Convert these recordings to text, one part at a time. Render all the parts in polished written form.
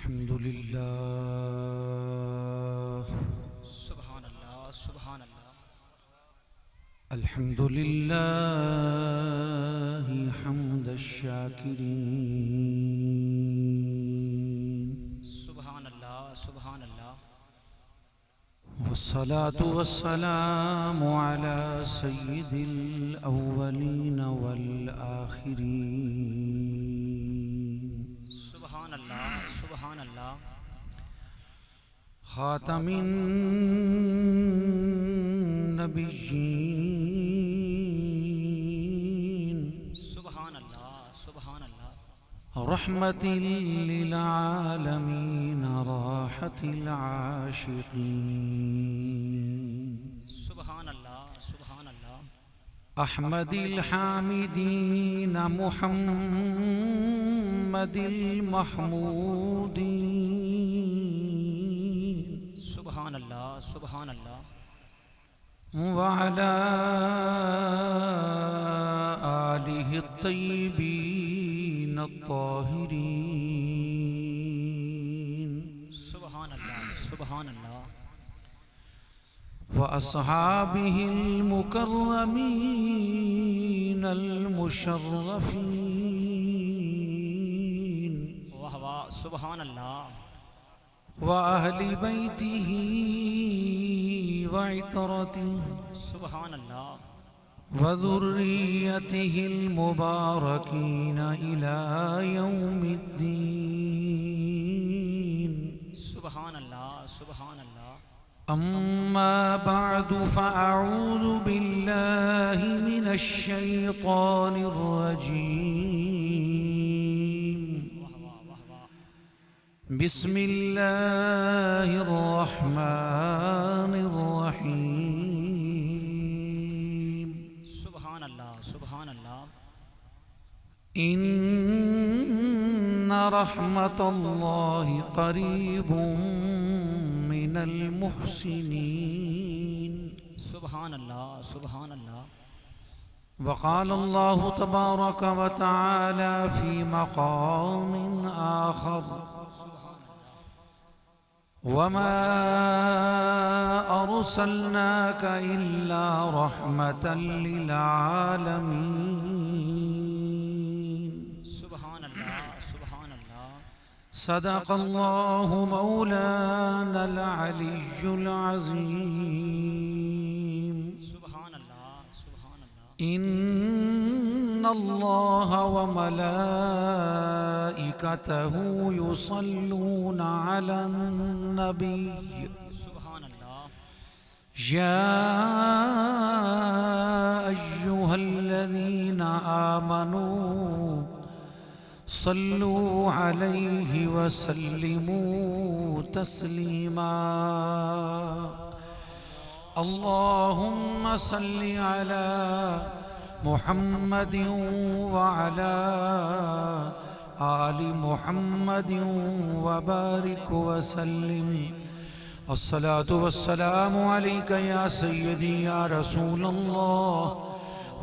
الحمد لله سبحان اللہ سبحان اللہ الحمد لله حمد الشاكرين سبحان اللہ سبحان اللہ والصلاة والسلام على سيد الأولين والآخرين سبحان اللہ سبحان اللہ خاتم النبيين سبحان اللہ سبحان اللہ رحمة للعالمين راحة العاشقين سبحان اللہ سبحان اللہ أحمد الحامدين محمد المحمودين سبحان اللہ سبحان اللہ وعلى آله الطيبين الطاهرين سبحان اللہ سبحان اللہ وأصحابه المكرمين المشرفين واہ واہ سبحان اللہ وأهل بيته وعترته سبحان اللہ وذريته المباركين إلى يوم الدين سبحان اللہ سبحان اللہ أما بعد فأعوذ بالله من الشيطان الرجيم بسم الله الرحمن الرحيم سبحان اللہ سبحان اللہ إن رحمة الله قريب من المحسنين سبحان اللہ سبحان اللہ وقال الله تبارك وتعالى في مقام آخر وما أرسلناك إلا رحمة للعالمين سبحان اللہ سبحان اللہ صدق الله مولانا العلي العظيم سبحان اللہ سبحان اللہ إن الله وملائكته يصلون على النبي سبحان اللہ يا أيها الذين آمنوا صلوا عليه وسلموا تسليما اللهم صل على محمد وعلى آل محمد وبارك وسلم الصلاة والسلام عليك يا سيدي يا رسول الله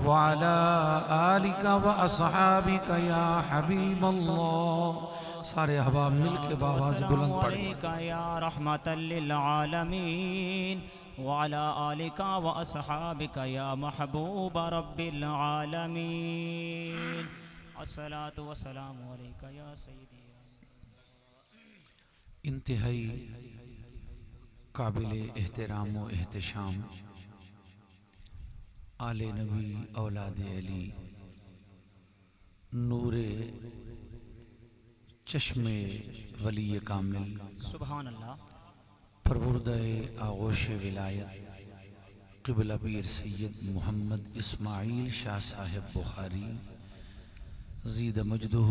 وعلى آلك وأصحابك يا حبيب الله سارے احباب مل کے باواز بلند پڑھیں علیکہ یا رحمت للعالمین وعلى آلك وأصحابك يا محبوب رب العالمين الصلاة والسلام عليك يا سيدي انتہائی قابل احترام و احتشام آل نبی اولاد علی نور چشم ولی کامل سبحان اللہ پروردہ آغوش ولایت قبلہ پیر سید محمد اسماعیل شاہ صاحب بخاری زید مجدہ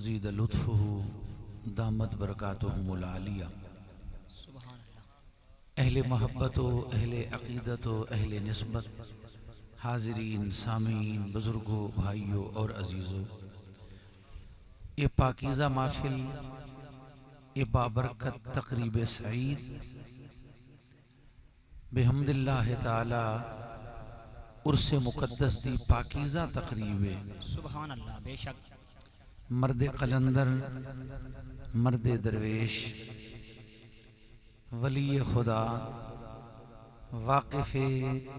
زید لطفہ دامت برکاتہم العالیہ سبحان اللہ اہل محبت و اہل عقیدت و اہل نسبت حاضرین سامعین بزرگوں بھائیوں اور عزیزوں یہ پاکیزہ محفل یہ بابرکت تقریب سعید بحمد اللہ تعالی عرس مقدس دی پاکیزہ تقریب سبحان اللہ بے شک مرد قلندر، مرد درویش، ولی خدا، واقف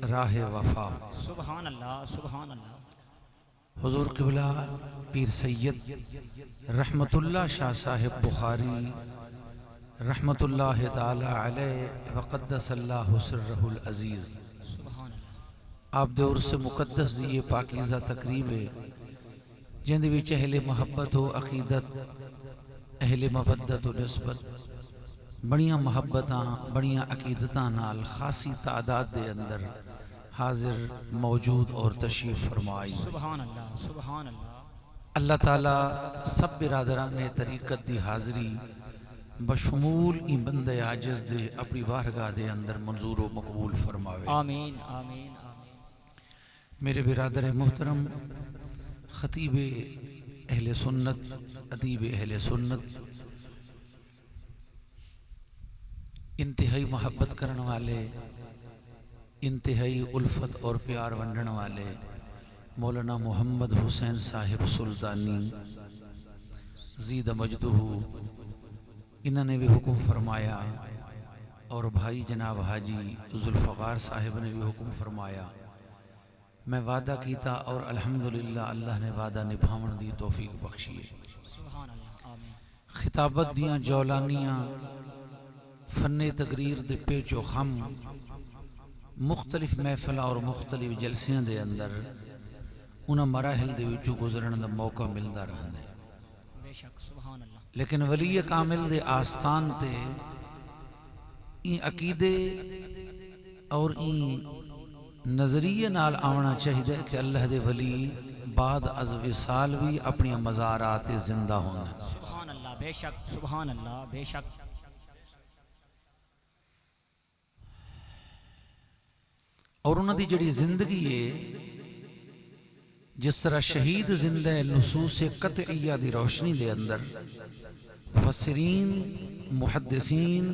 راہ وفا، سبحان اللہ سبحان اللہ حضور قبلہ پیر سید رحمت اللہ شاہ صاحب بخاری رحمت اللہ تعالی علیہ وقدس اللہ سرہ العزیز، سبحان اللہ آپ دے عرص مقدس دی یہ پاکیزہ تقریب ہے جن دے وچ اہل محبت و عقیدت، اہل مودت و نسبت، بڑیاں محبتاں بڑیاں عقیدتاں نال خاصی تعداد دے اندر حاضر موجود اور تشریف فرمائی۔ سبحان اللہ سبحان اللہ اللہ تعالیٰ سب برادران طریقت دی حاضری بشمول این بندے عاجز دے اپنی بارگاہ دے اندر منظور و مقبول فرماوے۔ آمین آمین آمین۔ میرے برادر محترم، خطیب اہل سنت، ادیب اہل سنت، انتہائی محبت کرنے والے، انتہائی الفت اور پیار ونڈن والے مولانا محمد حسین صاحب سلطانی زید مجدہ، انہوں نے بھی حکم فرمایا، اور بھائی جناب حاجی ذوالفقار صاحب نے بھی حکم فرمایا۔ میں وعدہ کیتا اور الحمدللہ اللہ نے وعدہ نبھاون دی توفیق بخشی ہے۔ سبحان اللہ آمین۔ خطابت دیاں جولانیاں، فن تقریر دے پیچ و خم، مختلف محفلہ اور مختلف جلسیاں دے اندر انہاں مراحل دے وچوں گزرن دا موقع ملدا رہندا ہے، بے شک سبحان اللہ۔ لیکن ولی کامل دے آستان تے این عقیدے اور این نظریے نال آونا چاہیے کہ اللہ دے ولی بعد از وصال بھی اپنی مزارات زندہ ہونا۔ سبحان اللہ بے شک سبحان اللہ بے شک۔ اور انہوں دی جڑی زندگی ہے، جس طرح شہید زندہ نصوص قطعیہ دی روشنی دے اندر مفسرین، محدثین،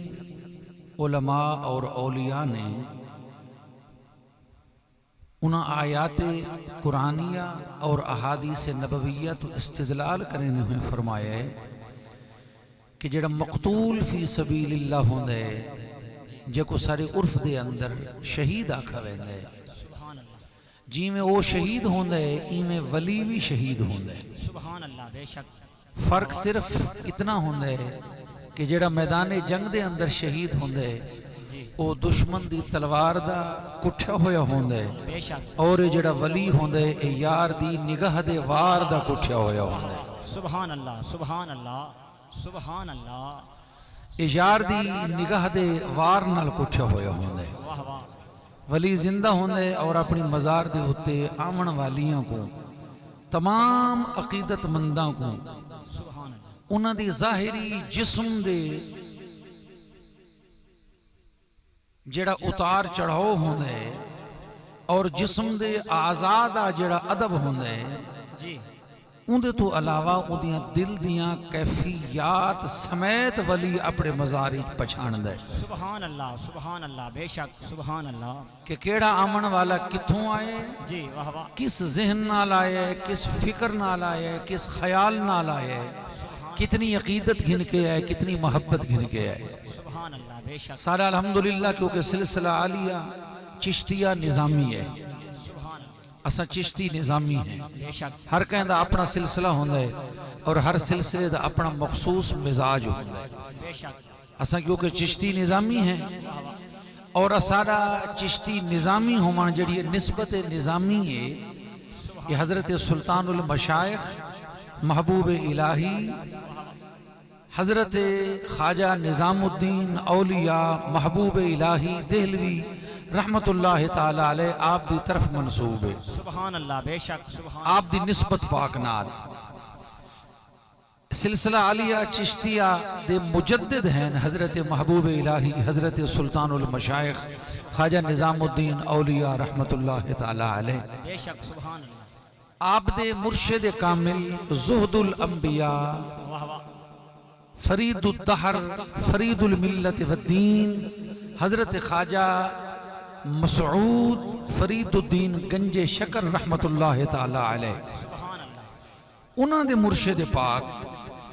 علماء اور اولیاء نے انہاں آیات قرآنیہ اور احادیث نبویہ تو استدلال کرنے ہوئے فرمایا ہے کہ جڑا مقتول فی سبیل اللہ ہوندہ ہے، جے کو سارے عرف دے اندر شہید آکھا ویندہ ہے، سبحان اللہ جی میں وہ شہید ہوندہ ہے، ای میں ولی بھی شہید ہوندہ ہے۔ سبحان اللہ بے شک۔ فرق صرف اتنا ہوندہ ہے کہ جڑا میدان جنگ دے اندر شہید ہوندہ ہے جی وہ دشمن دی تلوار دا کٹھا ہویا ہوندہ ہے، بے شک اور جڑا ولی ہوندہ ہے اے یار دی نگاہ دے وار دا کٹھا ہویا ہوندہ ہے۔ سبحان اللہ سبحان اللہ سبحان اللہ اے یار دی نگاہ دے وار نال کٹھا ہویا ہوندہ ہے۔ واہ واہ ولی زندہ ہوندے اور اپنی مزار دے ہوتے آمن والیاں کو، تمام عقیدت منداں کو، سبحان اللہ انہاں دی ظاہری جسم دے جڑا اتار چڑھاؤ ہوندے اور جسم دے آزادہ جڑا ادب ہوندے، جی اندے تو علاوہ اندیاں دل دیاں کیفیات سمیت ولی اپنے مزاری پچھان دے سبحان اللہ بے شک سبحان اللہ۔ کہ کیڑا آمن والا کتھوں آئے، جی واہ واہ کس ذہن نال آئے، کس فکر نال آئے، کس خیال نال آئے، کتنی عقیدت گھن کے آئے، کتنی محبت گھن کے آئے۔ سبحان اللہ بے شک سارا الحمدللہ کیونکہ سلسلہ عالیہ چشتیہ نظامی ہے، سبحان اللہ اساں چشتی نظامی ہیں، بے شک ہر کہیں دا اپنا سلسلہ ہوندہ ہے اور ہر سلسلے دا اپنا مخصوص مزاج ہوندہ ہے۔ بے شک اساں کیونکہ چشتی نظامی ہیں اور اسارا چشتی نظامی ہومان جڑی نسبت نظامی ہے، یہ حضرت سلطان المشائخ محبوب الہی حضرت خواجہ نظام الدین اولیاء محبوب الہی دہلوی رحمت اللہ تعالی علیہ آپ دی طرف منصوب ہے، سبحان اللہ بے شک سبحان آپ دی نسبت پاک نال۔ سلسلہ عالیہ چشتیہ دے مجدد ہیں حضرت محبوب الہی حضرت سلطان المشائخ خواجہ نظام الدین اولیاء رحمت اللہ تعالی علیہ۔ بے شک سبحان اللہ آپ دے مرشد کامل زہد الانبیاء واہ واہ فرید الدہر فرید الملت والدین حضرت خواجہ مسعود فرید الدین گنج شکر رحمت اللہ تعالی علیہ، سبحان اللہ انہاں دے مرشد پاک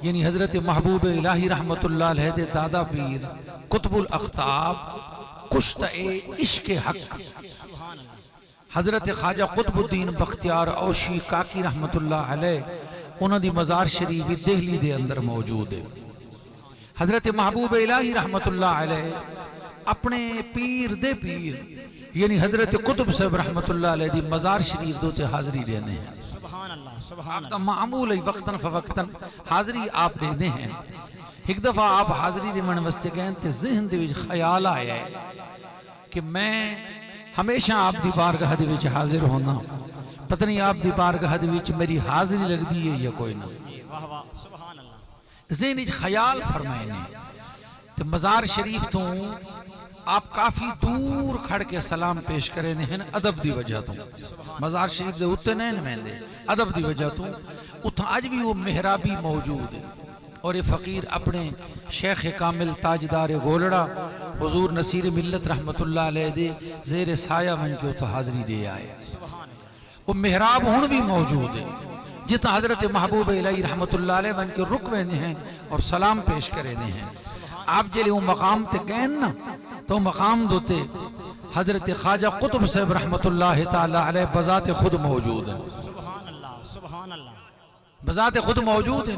یعنی حضرت محبوب الہی رحمت اللہ علیہ دے دادا پیر قطب الاقطاب کشتہ عشق حق حضرت خواجہ قطب الدین بختیار اوشی کاکی رحمت اللہ علیہ انہاں دی مزار شریف دہلی دے اندر موجود ہے. حضرت محبوب الہی رحمت اللہ علیہ اپنے پیر دے پیر یعنی حضرت قطب صاحب رحمت اللہ علیہ دی مزار شریف دوتے حاضری دینے ہیں. سبحان اللہ سبحان آپ معمول وقتاً فوقتاً حاضری آپ دینے ہیں. ایک دفعہ آپ حاضری دینے واسطے گئے تے ذہن دے وچ خیال آیا ہے کہ میں ہمیشہ آپ دی بارگاہ دے وچ حاضر ہونا, پتہ نہیں آپ دی بارگاہ دے وچ میری حاضری لگ دی ہے یا کوئی نہ. واہ واہ سبحان اللہ. ذہن وچ خیال فرمائے نے تے مزار شریف تو آپ کافی دور کھڑ کے سلام پیش کرے ہیں ادب دی وجہ تو. مزار شریف دے اتے نہیں مہندے ادب دی وجہ تو اتھا آج بھی وہ محرابی موجود ہے. اور یہ فقیر اپنے شیخ کامل تاجدار گولڑا حضور نصیر ملت رحمت اللہ علیہ دے زیر سایہ من کے اتھا حاضری دے آئے. وہ محراب ہون بھی موجود ہے جتا حضرت محبوب الہی رحمت اللہ علیہ من کے رکوے ہیں اور سلام پیش کرے ہیں. آپ جلے وہ مقام تے کہن نا تو مقام دوتے حضرت خواجہ قطب صاحب رحمت اللہ تعالی علیہ بذات خود موجود ہیں. سبحان اللہ سبحان اللہ. بذات خود موجود ہیں.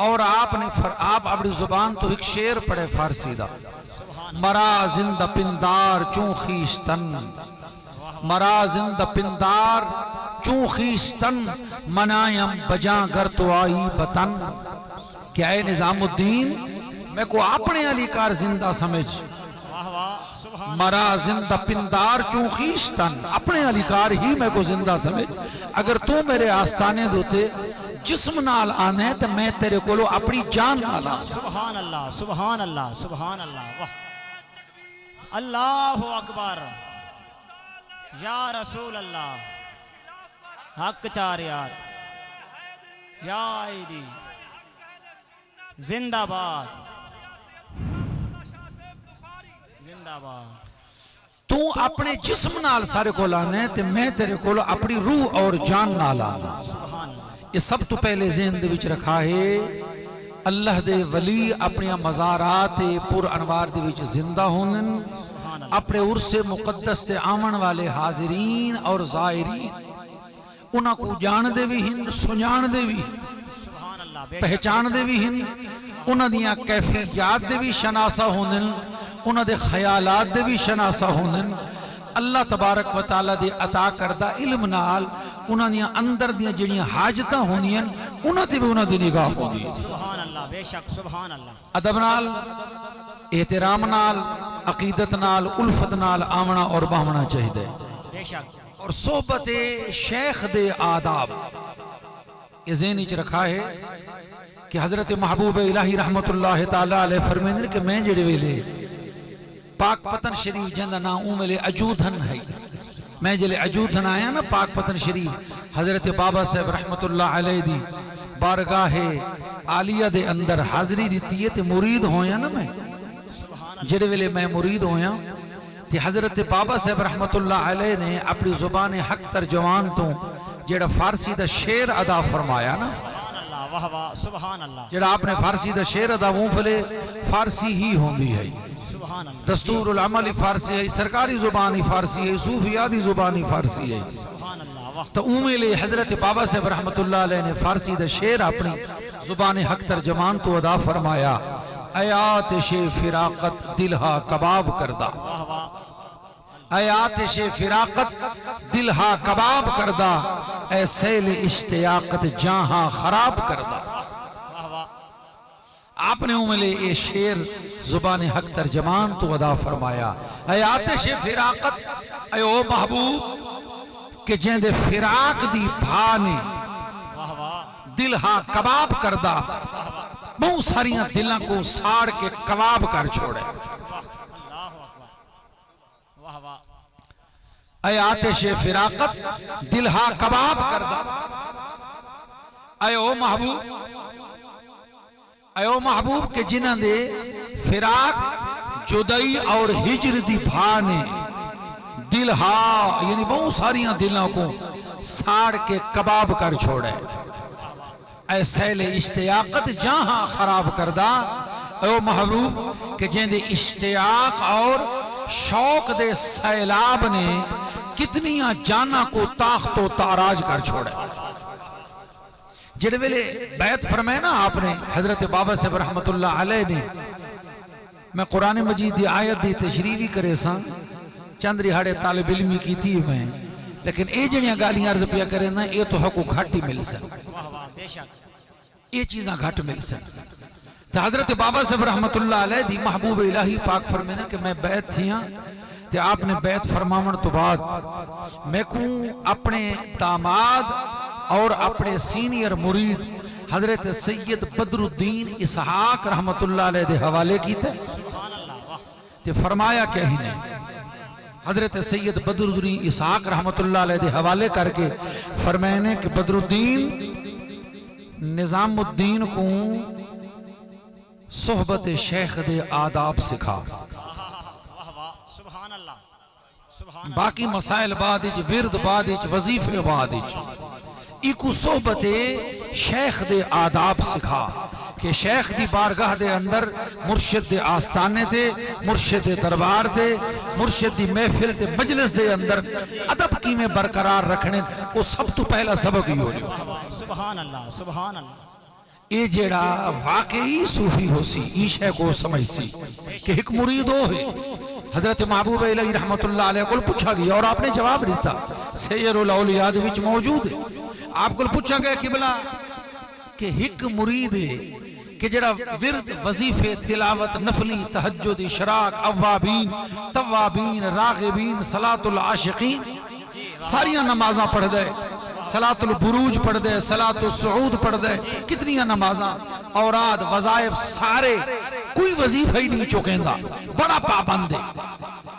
اور آپ اپنی زبان تو ایک شعر پڑھے فارسی دا, مرا زندہ پندار چون خیشتن, مرا زندہ پندار چون خیشتن, منایم بجاں گر تو آئی بطن. کیا ہے نظام الدین میں کو اپنے علی کار زندہ سمجھ, مرا زندہ پندار چون خیشتن, اپنے علی کار ہی میں کو زندہ سمجھ. اگر تو میرے آستانے دوتے جسم نال آنے تو میں تیرے کولو اپنی جان نال آنے. سبحان اللہ سبحان اللہ سبحان اللہ. واہ اللہ اکبر یا رسول اللہ حق چار یار یا عیدی زندہ باد زندہ باد. تو اپنے جسم نال سارے کو لانے تے میں تیرے کولو اپنی روح اور جان نال آنا. سبحان اللہ. یہ سب تو پہلے ذہن دے وچ رکھا ہے. اللہ دے ولی اپنی مزارات پر انوار دے وچ زندہ ہونن, اپنے عرص مقدس تے آمن والے حاضرین اور زائرین انہاں کو جان دے بھی ہن, سنجان دے بھی ہن, سبحان اللہ. پہچان دے بھی ہن, انہاں دیاں کیفیات دے بھی شناسہ ہونن, انہاں دے خیالات دے بھی شناسہ ہونن. اللہ تبارک و تعالیٰ دے عطا کردہ علم نال انہاں دیاں اندر دیاں جڑیاں حاجتاں ہونیاں انہاں تے بھی انہاں دی نگاہ ہوندی. سبحان اللہ بے شک سبحان اللہ. ادب نال, احترام نال, عقیدت نال, الفت نال آمنا اور باہمنا چاہیے. بے شک. اور صحبت شیخ دے آداب یہ ذہن وچ رکھا ہے کہ حضرت محبوب الہی رحمت اللہ تعالی علیہ فرمائیں کہ میں جڑے ویلے پاک پتن شریف جندہ نا ویلے اجودھن ہے, میں جلے اجودھن آیا نا پاک پتن شریف حضرت بابا صاحب رحمت اللہ علیہ دی بارگاہ عالیہ دے اندر حاضری دیتی ہے تے مرید ہویا نا. میں جڑے ویلے میں مرید ہویا تے حضرت بابا صاحب رحمت اللہ علیہ نے اپنی زبان حق ترجمان تو جڑا فارسی دا شعر ادا فرمایا نا, سبحان اللہ. واہ واہ سبحان اللہ. جڑا آپ نے فارسی دا شعر ادا وہ فلے فارسی ہی ہوندی ہے, سبحان اللہ. دستور العمل فارسی ہے, سرکاری زبانی فارسی ہے, صوفیاتی زبانی فارسی ہے. سبحان اللہ. واہ تو اوملے حضرت بابا صاحب رحمت اللہ علیہ نے فارسی دا شعر اپنی زبان حق ترجمان تو ادا فرمایا, اے آتش فراقت دلہا کباب کردہ, واہ واہ. اے آتش فراقت دلہا کباب کردہ, اے سیل اشتیاقت جہاں خراب کردہ. واہ واہ. آپ نے اوملے یہ شعر زبان حق ترجمان تو ادا فرمایا, اے آتش فراقت, اے او محبوب کہ جہاں دے فراق دی بھانے واہ واہ. دلہا کباب کردہ, بہت ساریاں دلوں کو ساڑ کے کباب کر چھوڑے. اللہ اکبر. واہ واہ. اے آتش فراقت دلہا کباب کردہ, اے او محبوب, اے او محبوب کہ جنہاں دے فراق جدائی اور ہجر دی بھانے دلہا یعنی بہت ساریاں دلوں کو ساڑ کے کباب کر چھوڑے. اے سیل اشتیاقت جہاں خراب کردہ، اے محبوب کہ جن دے اشتیاق اور شوق دے سیلاب نے کتنیاں جانا کو تاخت و تاراج کر چھوڑے۔ جڑے ویلے بیعت فرمائے نا آپ نے حضرت بابا صاحب رحمت اللہ علیہ نے، میں قرآن مجید دی آیت دی تشریحی کرے ساں چند رہاڑے طالب علمی کی تھی میں، لیکن اے جنیاں گالیاں عرض پیا کرے نا اے تو حق گھٹ ہی مل سن، اے چیزاں گھٹ مل سن۔ تو حضرت بابا صاحب رحمت اللہ علیہ دی محبوب الہی پاک فرمینے کہ میں بیعت تھیاں تے آپ نے بیعت فرماون تو بعد میں کو اپنے داماد اور اپنے سینئر مرید حضرت سید بدر الدین اسحاق رحمت اللہ علیہ دے حوالے کی تے فرمایا کہ ہی نہیں، حضرت سید بدر الدین اسحاق رحمت اللہ علیہ دے حوالے کر کے فرمائنے کہ بدر الدین نظام الدین کو صحبت شیخ دے آداب سکھا، باقی مسائل بعد اچ ورد بعد اچ وظیفے بعد اچ ایکو صحبت شیخ دے آداب سکھا کہ شیخ دی بارگاہ دے اندر مرشد دے آستانے تے، مرشد دے دربار تے، مرشد دی محفل تے مجلس دے اندر ادب کی میں برقرار رکھنے وہ سب تو پہلا سبق ہی ہو رہا۔ سبحان اللہ، سبحان اللہ۔ اے جیڑا واقعی صوفی ہو سی ایشے کو سمجھ سی کہ ایک مرید ہو ہے۔ حضرت محبوب الہی رحمت اللہ علیہ کو پوچھا گیا اور آپ نے جواب دیتا، سیر الاولیاء وچ موجود ہے۔ آپ کو پوچھا گیا قبلہ کہ ایک مرید ہے کہ جڑا ورد وظیفے تلاوت نفلی تہجد اشراق اوابین توابین راغبین صلاۃ العاشقین ساریاں نمازاں پڑھ دے، صلاۃ البروج پڑھ دے، صلاۃ الصعود پڑھ دے، کتنیاں نمازاں اوراد وظائف سارے کوئی وظیفہ ہی نہیں چکیندا، بڑا پابند ہے،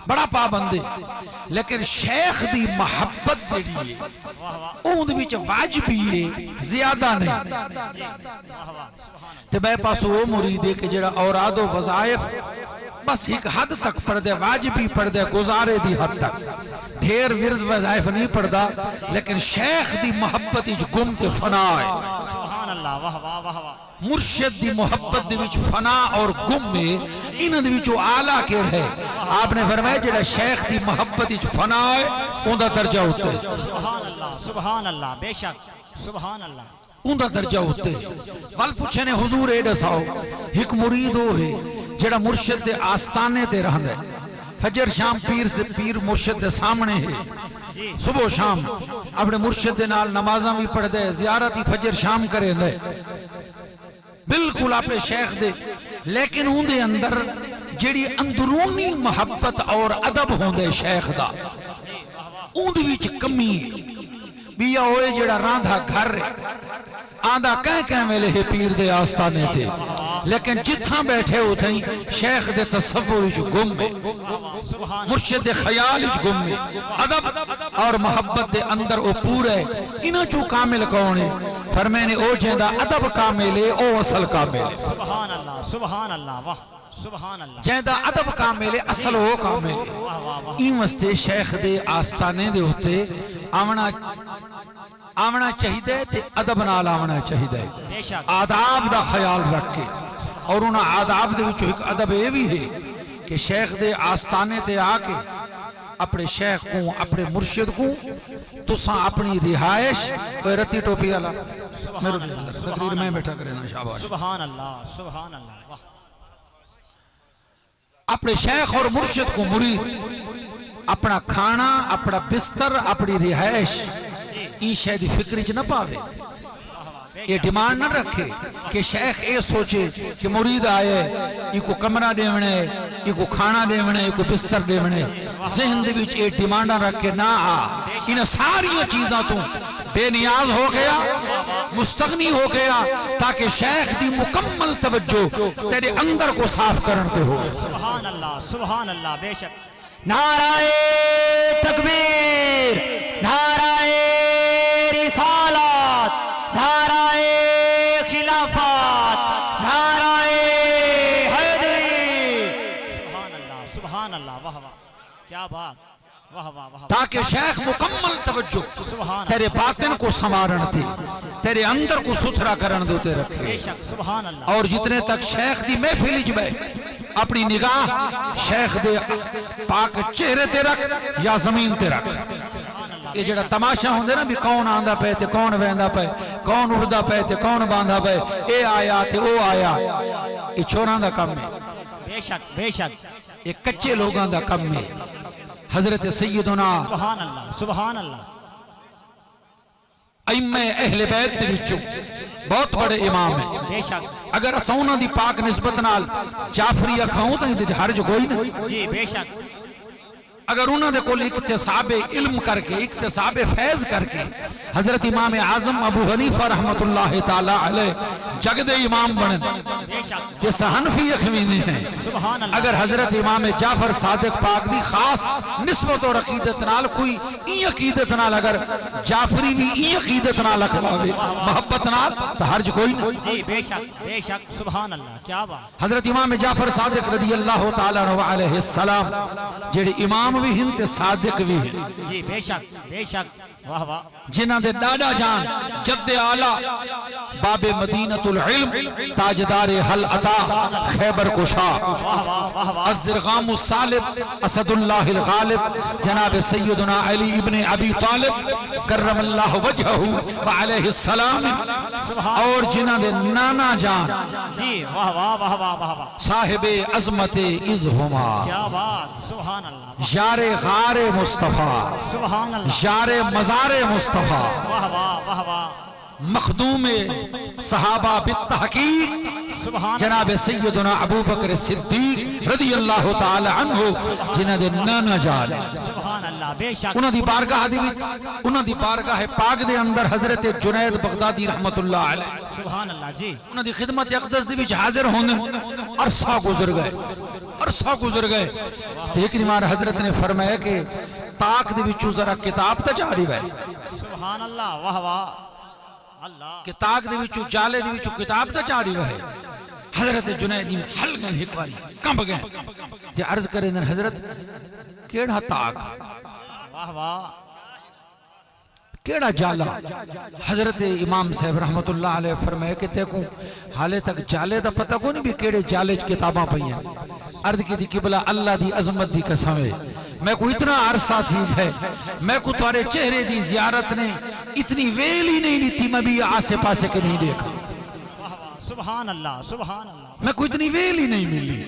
بڑا پابند ہے، لیکن شیخ دی محبت جڑی ہے اون دے وچ واجبی ہے زیادہ نہیں۔ تے بے پاس وہ مرید ہے کہ جڑا اوراد و وظائف بس ایک حد تک پڑھ دے، واجبی پڑھ دے، گزارے دی حد تک، ڈھیر ورد وظائف نہیں پڑھدا، لیکن شیخ دی محبت اچ گم تے فنا ہے۔ سبحان اللہ، واہ واہ واہ واہ۔ مرشد دی محبت دی وچ فنا اور گم میں انہاں دی وچوں اعلیٰ کیڑ ہے؟ آپ نے فرمایا جڑا شیخ دی محبت وچ فنا ہے اون دا درجہ ہوتا ہے۔ سبحان اللہ، سبحان اللہ، بے شک، سبحان اللہ۔ اون دا درجہ ہوتا ہے۔ ول پوچھے نے حضور اے دساؤ ایک مرید ہو ہے جڑا مرشد دے آستانے تے رہندا ہے، فجر شام پیر سے پیر مرشد دے سامنے ہے، صبح و شام اپنے مرشد دے نال نمازاں بھی پڑھ دے، زیارت ہی فجر شام کرے دے، بالکل اپنے شیخ دے، لیکن اون دے اندر جڑی اندرونی محبت اور ادب ہوندے شیخ دا اون دے وچ کمی ہے۔ بیا ہوئے جڑا راندھا گھر آندھا کہیں ویلے ہے پیر دے آستانے تھے، لیکن جتھاں بیٹھے ہوتے ہیں شیخ دے تصور جو گم ہے، مرشد دے خیال جو گم ہے، ادب اور محبت دے اندر او پورے انہاں چو کامل کون ہے؟ فرمینے او جیندہ ادب کامل ہے او اصل کامل ہے۔ سبحان اللہ، سبحان اللہ، واہ سبحان اللہ۔ جیندہ ادب کامل ہے اصل او کامل ہے۔ این واسطے شیخ دے آستانے دے ہوتے آمنا چاہیدے تے ادب نال آمنا چاہیدے، آداب دا خیال رکھ کے، اور انہاں آداب دے وچوں ایک ادب یہ بھی ہے کہ شیخ دے آستانے تے آ کے اپنے شیخ کو اپنے مرشد کو تساں اپنی رہائش کوئی رتی ٹوپی والا میرے تقریر میں بیٹھا کرے نا شاباش، سبحان اللہ، سبحان اللہ، واہ۔ اپنے شیخ اور مرشد کو مرید اپنا کھانا اپنا بستر اپنی رہائش این شاید فکری چ نہ پاوے، یہ ڈیمانڈ نہ رکھے کہ شیخ اے سوچے کہ مرید آئے یہ کو کمرہ دیونے یہ کو کھانا دیونے یہ کو بستر دیونے، ذہن دے وچ اے ڈیمانڈ نہ رکھے، نہ ان ساری چیزاں تو بے نیاز ہو گیا، مستغنی ہو گیا، تاکہ شیخ دی مکمل توجہ تیرے اندر کو صاف کرنتے ہو۔ سبحان اللہ، سبحان اللہ، بے شک۔ نعرہ تکبیر، نعرہ رسالت، نعرہ خلافت، نعرہ حیدری۔ سبحان اللہ، سبحان اللہ، واہ واہ، کیا بات، واہ واہ واہ تاکہ شیخ مکمل توجہ سبحان تیرے باطن کو سنوارن تھی، تیرے اندر کو ستھرا کرن دوتے رکھے۔ بے شک سبحان اللہ اور جتنے تک شیخ دی محفل وچ بیٹھ اپنی نگاہ شیخ دے پاک چہرے تے رکھ یا زمین تے رکھ۔ یہ جڑا تماشا ہوندے نا بھی کون آندا پے تے کون ویندا پے، کون اڑدا پے تے کون باندھا پے، اے آیا تے او آیا، یہ چوراں دا کم ہے، بے شک بے شک یہ کچے لوگاں دا کم ہے۔ حضرت سیدنا سبحان اللہ سبحان اللہ ائمہ اہل بیت دے وچوں بہت بڑے امام ہیں۔ بے شک اگر اساں انہاں دی پاک نسبت نال جعفری کھاؤں تے تے حرج کوئی نہیں۔ جی بے شک اگر انہوں نے کول اکتساب علم کر کے اکتساب فیض کر کے حضرت امام اعظم ابو حنیفہ رحمت اللہ تعالی علیہ جگد امام بنے بے شک جس حنفی اخوینے ہیں، سبحان اللہ اگر حضرت امام جعفر صادق پاک دی خاص نسبت اور عقیدت نال کوئی این عقیدت نال اگر جعفری بھی این عقیدت نال اکھواوے محبت نال تو حرج کوئی نہیں۔ جی بے شک سبحان اللہ کیا بات حضرت امام جعفر صادق رضی اللہ تعالی عنہ علیہ السلام جڑے امام بھی ہیں تے صادق بھی ہیں، جی بے شک واہ واہ جنہ دے دادا جان جد آلہ باب مدینۃ العلم تاجدار حل عطا خیبر کشا الزرغام الصالب اسد اللہ الغالب جناب سیدنا علی ابن ابی طالب کرم اللہ وجہہ وعلیہ السلام، اور جنہ دے نانا جان جی واہ واہ واہ واہ واہ واہ صاحب عظمت اذہما کیا بات سبحان اللہ یار غار مصطفیٰ سبحان اللہ یار مزار مصطفیٰ واہ واہ واہ واہ مخدوم صحابہ بالتحقیق سبحان جناب سیدنا ابو بکر صدیق رضی اللہ تعالی عنہ جنہ دے نانا جان سبحان اللہ بے شک انہاں دی بارگاہ دی انہاں دی بارگاہ پاک دے اندر حضرت جنید بغدادی رحمت اللہ علیہ سبحان اللہ جی انہاں دی خدمت اقدس دی وچ حاضر ہوندے عرصہ گزر گئے تو ایک نمار حضرت نے فرمایا کہ پاک دے وچوں ذرا کتاب تا جاری ہے، سبحان اللہ واہ واہ اللہ کہ تاک دے وچوں جالے دے وچوں کتاب تا جاری ہے۔ حضرت جنیدی حل گئے ایک باری کمب گئے تے عرض کرے دن حضرت کیڑا تاک واہ واہ کیڑا جالا؟ حضرت امام صاحب رحمت اللہ علیہ فرمائے کہ تے کو حالے تک جالے دا پتہ کو نہیں بھی کیڑے جالے کتاباں پہیاں۔ عرض کی دی قبلہ اللہ دی عظمت دی قسم ہے، میں کو اتنا عرصہ تھی ہے، میں کو تارے چہرے دی زیارت نے اتنی ویلی نہیں لیتی، میں بھی آسے پاسے کے نہیں دیکھا، سبحان اللہ سبحان اللہ میں کو اتنی ویلی نہیں ملی۔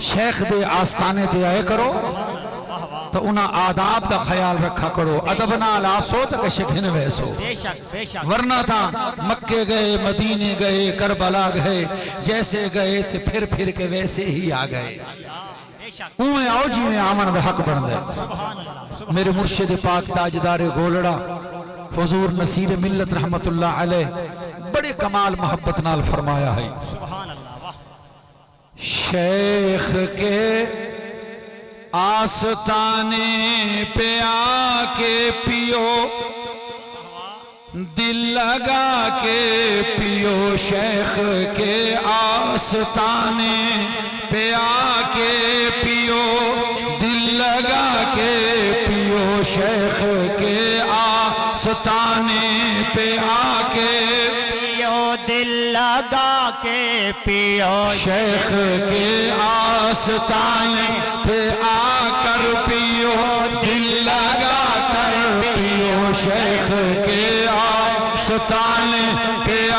شیخ دے آستانے تے آئے کرو تو انہاں آداب دا خیال رکھا کرو، ادب نال آسو تک شکھن ویسو، بے شک ورنہ تھا مکے گئے مدینے گئے کربلا گئے جیسے گئے تھے پھر کے ویسے ہی آ گئے، بے شک اوہیں آؤ جی میں آمن دا حق بن دے۔ سبحان اللہ میرے مرشد پاک تاجدار گولڑا حضور نصیر ملت رحمت اللہ علیہ بڑے کمال محبت نال فرمایا ہے، سبحان اللہ واہ شیخ کے آستانے پہ آ کے پیو دل لگا کے پیو، شیخ کے آستانے پہ آ کے پیو دل لگا کے پیو، شیخ کے آستانے پہ آ کے پیو دل لگا کے پیو، شیخ کے آستانے پہ آ کر پیو دل لگا کر پیو، شیخ کے آستانے پہ آ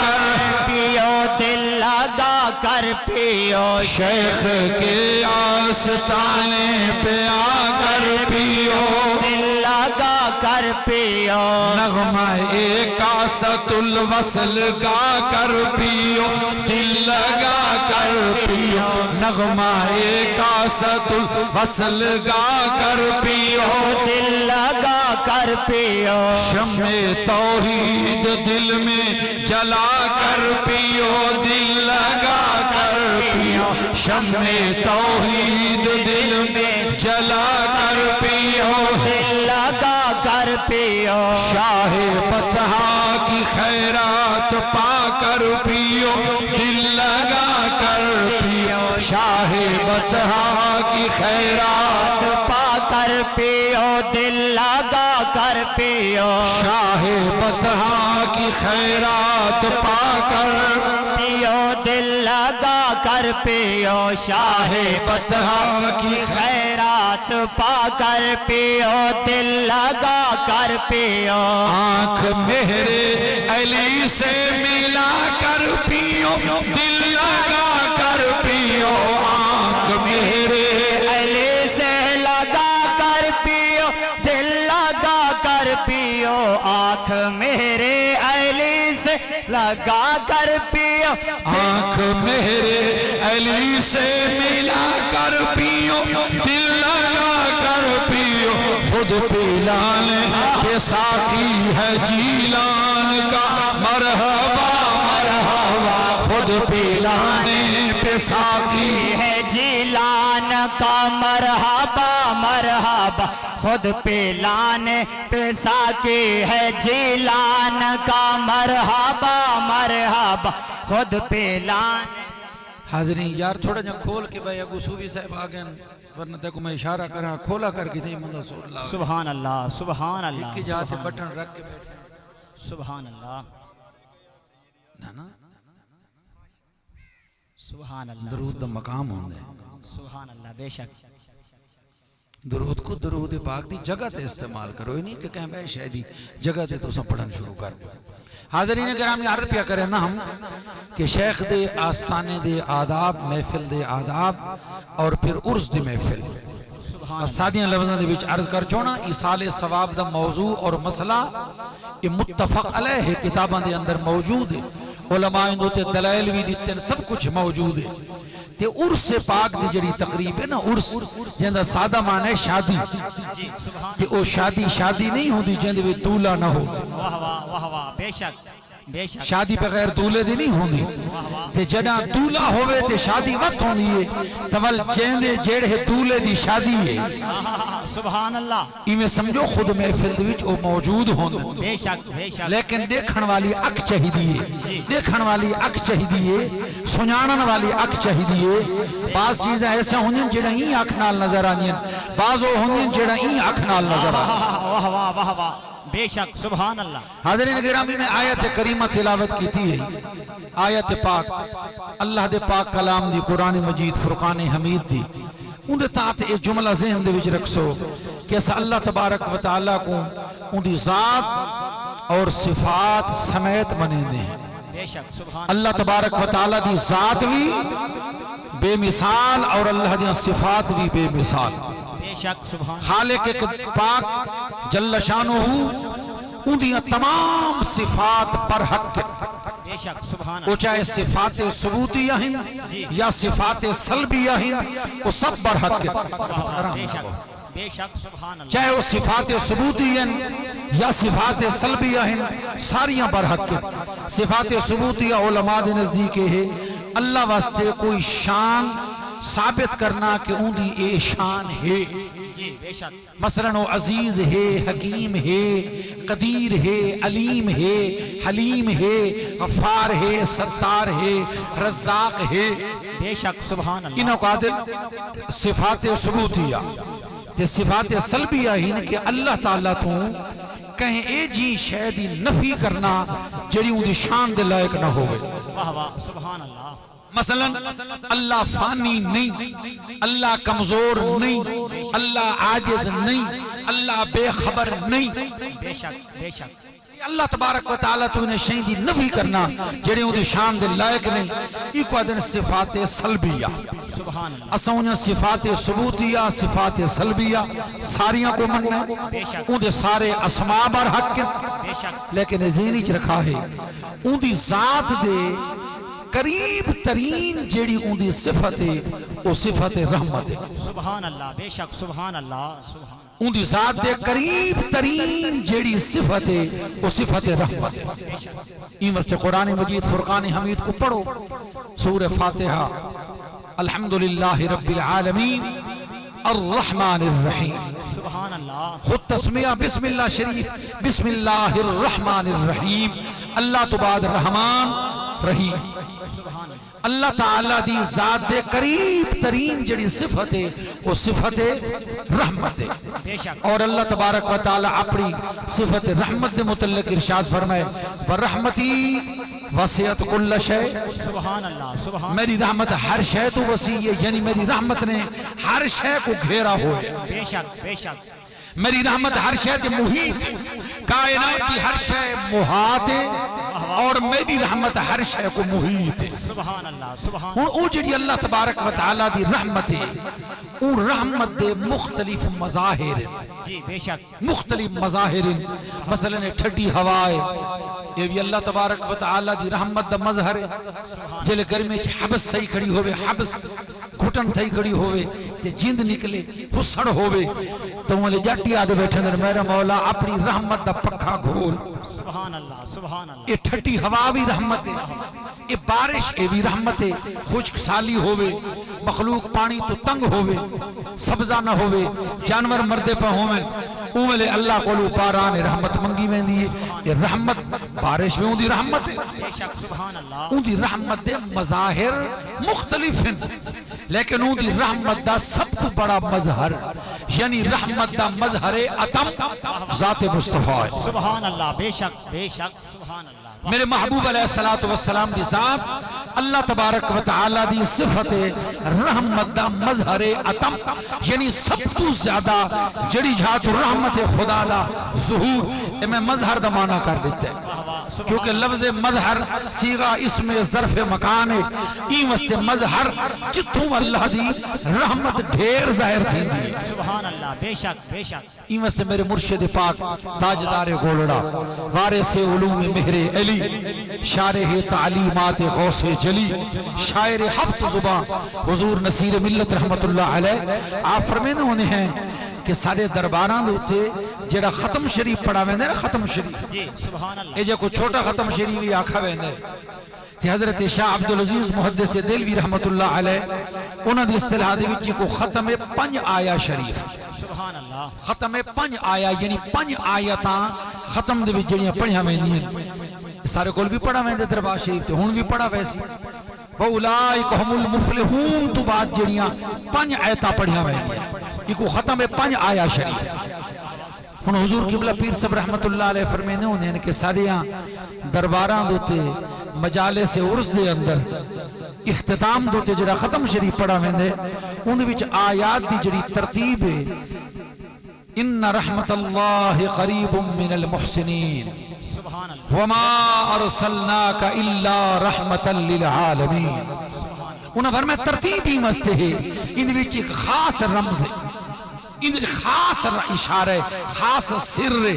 کر پیو دل لگا کر پیو، شیخ کے آستانے پہ آ کر پیو دل لگا کر پیو، نغمہ کاسۃ الوصل گا کر پیو دل لگا کر پیو، نغمہ کاسۃ الوصل گا کر پیو دل لگا کر پیو، شمع توحید دل میں جلا کر پیو دل لگا کر پیو، شمع توحید دل میں جلا کر پیو دل لگا کر پیو، شاہ فتحہ کی خیرات پا کر پیو دل لگا کر پیو، شاہ فتحہ کی خیرات پا کر پیو دل لگا کر پیو شاہ بطحا کی خیرات پا کر پیو دل لگا کر پیو شاہ بطحا کی خیرات پا کر پیو دل لگا کر پیو آنکھ میرے علی سے ملا کر پیو دل لگا کر پیو آنکھ میرے علی سے لگا کر پیو دل لگا کر پیو آنکھ میرے علی سے لگا کر پیو آنکھ میرے علی سے ملا کر پیو دل لگا کر پیو خود پیلان کے ساتھی ہے جیلان کا مرحبا مرحبا خود پیلانے پہ ساتھی ہے جیلان کا مرحبا مرحبا خود پیلانے پہ ساکی ہے جیلان کا مرحبا مرحبا خود پیلانے حاضرین یار تھوڑا جا کھول کے بھائی اگو صوفی صاحب آگئے ورنہ تکو میں اشارہ کرا کھولا کر کے تھی من رسول اللہ سبحان اللہ سبحان اللہ ایک کی جاتے بٹن رکھ کے بیٹھے سبحان اللہ نا سبحان اللہ درود دا مقام ہوندے سبحان اللہ بے شک درود کو درود پاک دی جگہ تے استعمال کرو ہی نہیں کہ کہیں بے شہدی جگہ تے تو سب پڑھن شروع کر حاضرین گرامی عرض پیا کریں نا ہم کہ شیخ دے آستانے دے آداب محفل دے آداب اور پھر عرس دی محفل سادیاں لفظاں دے وچ عرض کر چونا ایصال ثواب دا موضوع اور مسئلہ یہ متفق علیہ ہے کتاباں دے اندر موجود ہے علماء اندو تے دلائل بھی دیتے سب کچھ موجود ہے تے عرس پاک دی جڑی تقریب ہے نا عرس جندہ سادہ معنی شادی تے او شادی نہیں ہوندی جندے وی دولہ نہ ہو واہ واہ واہ واہ بے شک شادی بغیر دولے دی نہیں ہوندی تے جڑا دولہ ہوئے تے شادی وقت ہوندی ہے تول چیندے جیڑے دولے دی شادی ہے سبحان اللہ ایمیں سمجھو خود محفل دی وچ او موجود ہوندے بے شک لیکن دیکھن والی اک چاہیدی ہے دیکھن والی اک چاہیدی ہے سنانن والی اک چاہیدی ہے بعض چیزیں ایسے ہوندیں جڑا ہی اک نال نظر آنیں بعض وہ ہوندیں جڑا ہی اک نال نظر آنیں واہ واہ واہ واہ بے شک سبحان اللہ حاضرین گرامی میں آیت کریمہ تلاوت کی تھی ہے آیت پاک اللہ دے پاک کلام دی قرآن مجید فرقان حمید دی ان دے تحت ایک جملہ ذہن دے وچ رکھسو کہ ایسا اللہ تبارک و تعالیٰ کو ان دی ذات اور صفات سمیت بنے دے بے شک سبحان اللہ تبارک و تعالیٰ دی ذات بھی بے مثال اور اللہ دی صفات بھی بے مثال بے شک سبحان خالق پاک جل شانہ ان دی تمام صفات پر حق بے شک سبحان وہ چاہے صفات ثبوتیہ ہیں یا صفات سلبیہ ہیں وہ سب پر حق بے شک سبحان اللہ چاہے وہ صفات ثبوتیہ ہیں یا صفات سلبیہ ہیں ساریاں پر حق صفات ثبوتیہ علماء دے نزدیک ہے اللہ واسطے کوئی شان ثابت کرنا کہ ان دی اے شان ہے مثلا وہ عزیز ہے حکیم ہے قدیر ہے علیم ہے حلیم ہے غفار ہے ستار ہے رزاق ہے بے شک سبحان اللہ انہوں قادر صفات ثبوتیہ تے صفات سلبیہ ہی کہ اللہ تعالیٰ تو کہیں اے جی شہدی نفی کرنا جڑی ان دی شان دے لائق نہ ہوئے واہ واہ سبحان اللہ مثلا اللہ فانی نہیں اللہ کمزور نہیں اللہ عاجز نہیں اللہ بے خبر نہیں بے شک اللہ تبارک و تعالیٰ تو انہیں شہید دی نفی کرنا جڑے ان دی شان دے لائق نہیں ایک وعدن صفات سلبیہ سبحان اللہ اساں انہیں صفات ثبوتیہ صفات سلبیہ ساریاں کو مننا ان دے سارے اسماء بر حق لیکن ذہنی چ رکھا ہے ان دی ذات دے قریب ترین جیڑی ان دی صفت ہے وہ صفت رحمت ہے سبحان اللہ بے شک سبحان اللہ سبحان ان دی ذات دے قریب ترین جیڑی صفت ہے وہ صفت رحمت ہے این واسطے قرآن مجید فرقان حمید کو پڑھو سورہ فاتحہ الحمدللہ رب العالمین الرحمن الرحیم سبحان اللہ خود تسمیہ بسم اللہ شریف بسم اللہ الرحمن الرحیم اللہ تو بعد رحمان رحیم۔ اللہ تعالیٰ دی ذات دے قریب ترین جڑی صفت ہے وہ صفت رحمت ہے، اور اللہ تبارک و تعالیٰ اپنی صفت رحمت دے متعلق ارشاد فرمائے وَرَحْمَتِي وَسِعَتْ كُلَّ شَيْءٍ، سبحان اللہ سبحان اللہ، میری رحمت ہر شے تو وسیع ہے، یعنی میری رحمت نے ہر شے کو گھیرا ہوئے، بے شک بے شک، میری رحمت ہر شے تے محیط ہے، کائنات کی ہر شے محاط ہے، اور میری رحمت ہر شے کو محیط ہے۔ سبحان اللہ سبحان ہن او جڑی اللہ تبارک و تعالیٰ دی رحمت ہے، او رحمت دے مختلف مظاہر ہیں، جی بے شک، مختلف مظاہر ہیں، مثلا ٹھڈی ہوا ہے، یہ بھی اللہ تبارک و تعالیٰ دی رحمت دا مظہر ہے، جلے گرمی چ حبس تھئی کھڑی ہوئے، حبس گھٹن تھئی کھڑی ہوئے تے جند نکلے حسڑ ہوئے تو ملے جاٹی آدھے بیٹھے در میرا مولا اپنی رحمت دا پکھا گھول، سبحان اللہ سبحان اللہ، یہ ٹھٹی ہوا بھی رحمت ہے، یہ بارش یہ بھی رحمت ہے، خشک سالی ہوئے، مخلوق پانی تو تنگ ہوئے، سبزہ نہ ہوئے، جانور مردے پہ ہوئے، اوہلے اللہ کو لو پاران رحمت منگی میں دیئے، یہ رحمت بارش میں اون دی رحمت ہے، بے شک سبحان اللہ، اون دی رحمت دے مظاہر مختلف ہیں، لیکن اون دی رحمت دا سب کو بڑا مظہر، یعنی رحمت دا مظہر عطم ذات مصطفیٰ ہے، سبحان اللہ، بے شک بے شک، سبحان اللہ، میرے محبوب علیہ السلام دی ذات اللہ تبارک و تعالیٰ دی صفت رحمت دا مظہر عطم، یعنی سب تو زیادہ جڑی جھات رحمت خدا دا ظہور، میں مظہر دا معنی کر دیتے ہیں کیونکہ لفظ مظہر صیغہ اسم ظرف مکان ہے، این واسطے مظہر جتوں اللہ دی رحمت ڈھیر ظاہر تھی دی، سبحان اللہ، بے شک بے شک، این واسطے میرے مرشد پاک تاجدار گولڑا وارث علوم مہر علی شارح تعلیمات غوث جلی شاعر ہفت زبان حضور نصیر ملت رحمت اللہ علیہ، آپ فرمینے ہونے ہیں کہ سارے درباران دوتے جڑا ختم شریف پڑھا ویندے نا، ختم شریف جی سبحان اللہ، اے جے کو چھوٹا ختم شریف بھی آکھا ویندے تے حضرت شاہ عبدالعزیز محدث دلوی رحمت اللہ علیہ انہاں دی اصطلاح دے وچ کو ختم 5 آیا شریف، سبحان اللہ، ختم 5 آیا یعنی 5 آیتاں ختم دے وچ جڑیاں پڑھیاں ویندیاں، سارے کول بھی پڑھا ویندے دربار شریف تے ہن بھی پڑھا ویسی، وَأُولَئِكَ هُمُ الْمُفْلِحُونَ تو بعد جڑیاں 5 آیتاں پڑھیاں ویندیاں، یہ کو ختم 5 آیا شریف۔ ہن حضور قبلہ پیر صاحب رحمت اللہ علیہ فرمینے ہونے ہیں کہ ساریاں درباراں دوتے مجالس عرس دے اندر اختتام دوتے جڑا ختم شریف پڑھا ویندے ان وچ آیات دی جڑی ترتیب ہے ان رحمت اللہ قریب من المحسنین سبحان اللہ، وما ارسلناک الا رحمتا للعالمین، انہاں فرمایا ترتیب ہی مستے ہے، ان وچ ایک خاص رمز ہے، ان خاص اشارہ ہے، خاص سر ہے،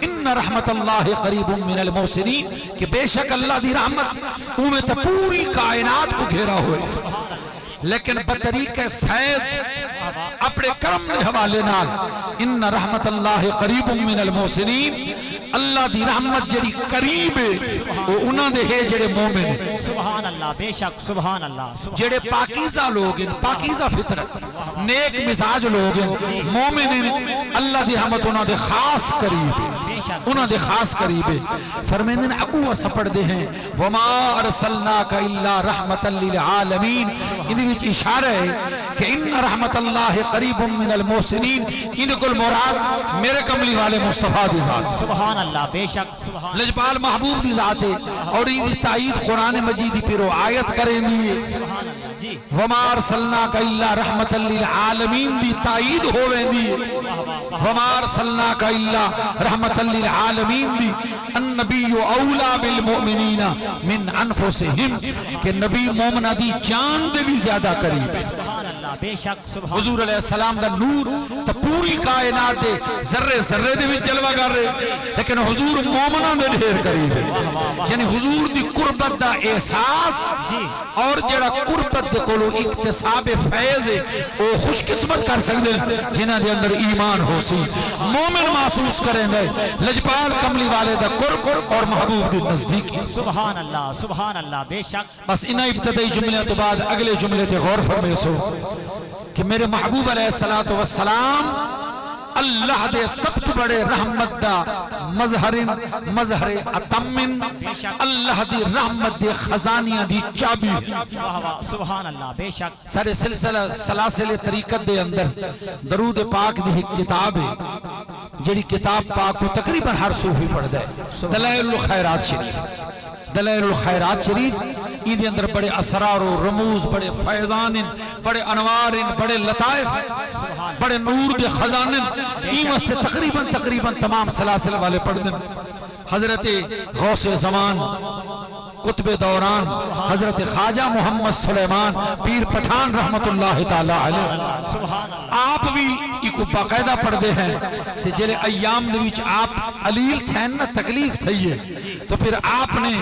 ان رحمت اللہ قریب من المحسنین کہ بے شک اللہ دی رحمت اوہ تا پوری کائنات کو گھیرا ہوئے، لیکن بطریق فیض اپنے کرم دے حوالے نال ان رحمت اللہ قریب من المحسنین، اللہ دی رحمت جڑی قریب ہے وہ انہاں دے ہے جڑے مومن ہیں، سبحان اللہ، بے شک سبحان اللہ، جڑے پاکیزہ لوگ ہیں، پاکیزہ فطرت نیک مزاج لوگ ہیں، مومن ہیں، اللہ دی رحمت انہاں دے خاص قریب ہے، انہاں دے خاص قریب ہے، فرمیندے نے اگو سپڑ دے ہیں وما ارسلناک الا رحمتا للعالمین، ان وچ اشارہ ہے کہ ان رحمت اللہ قریب من المحسنین، ان کل مراد میرے کملی والے مصطفیٰ دی ذات، سبحان اللہ، بے شک سبحان اللہ، لجپال محبوب دی ذات ہے، اور ان دی تائید قرآن مجید پیرو آیت کریں دیئے سبحان اللہ، جی وما ارسلناک الا رحمتا للعالمین دی تائید ہوئے دیئے، وما ارسلناک الا رحمتا للعالمین دی النبی اولا بالمؤمنین من انفسہم کہ نبی مومنہ دی جان دے بھی زیادہ قریب ہے، سبحان اللہ، بے شک سبحان حضور علیہ السلام دا نور تا پوری کائنات دے ذرے ذرے دے بھی جلوہ کر رہے، لیکن حضور مومنہ دے ڈھیر قریب ہے، یعنی حضور دی قربت دا احساس اور جڑا قربت دے کولو اکتساب فیض ہے وہ خوش قسمت کر سکتے جنہ دے اندر ایمان ہو سی، مومن محسوس کریں گے لجپال کملی والے دا قرب اور محبوب دی نزدیکی، سبحان اللہ، سبحان اللہ، بے شک، بس انہا ابتدائی جملے تو بعد اگلے جملے تے غور فرمائے سو کہ میرے محبوب علیہ السلام اللہ دے سب تو بڑے رحمت دا مظہر اتمن اللہ دی رحمت دے خزانیاں دی چابی سبحان اللہ بے شک سارے سلسلہ سلاسل طریقت دے اندر درود پاک دی کتاب ہے جڑی کتاب پاک کو تقریباً ہر صوفی پڑھ دے دلائل الخیرات شریف دلائل الخیرات شریف ایدے اندر بڑے اسرار و رموز بڑے فیضان بڑے انوار بڑے لطائف بڑے نور دے خزان ایمس سے تقریباً تمام سلاسل والے پڑھ دیں حضرت غوث زمان قطب دوران حضرت خواجہ محمد سلیمان پیر پٹھان رحمت اللہ تعالی علیہ آپ بھی ایک باقاعدہ پڑھ دے ہیں کہ جلے ایام دویچ آپ علیل تھے نا تکلیف تھئیے تو پھر آپ نے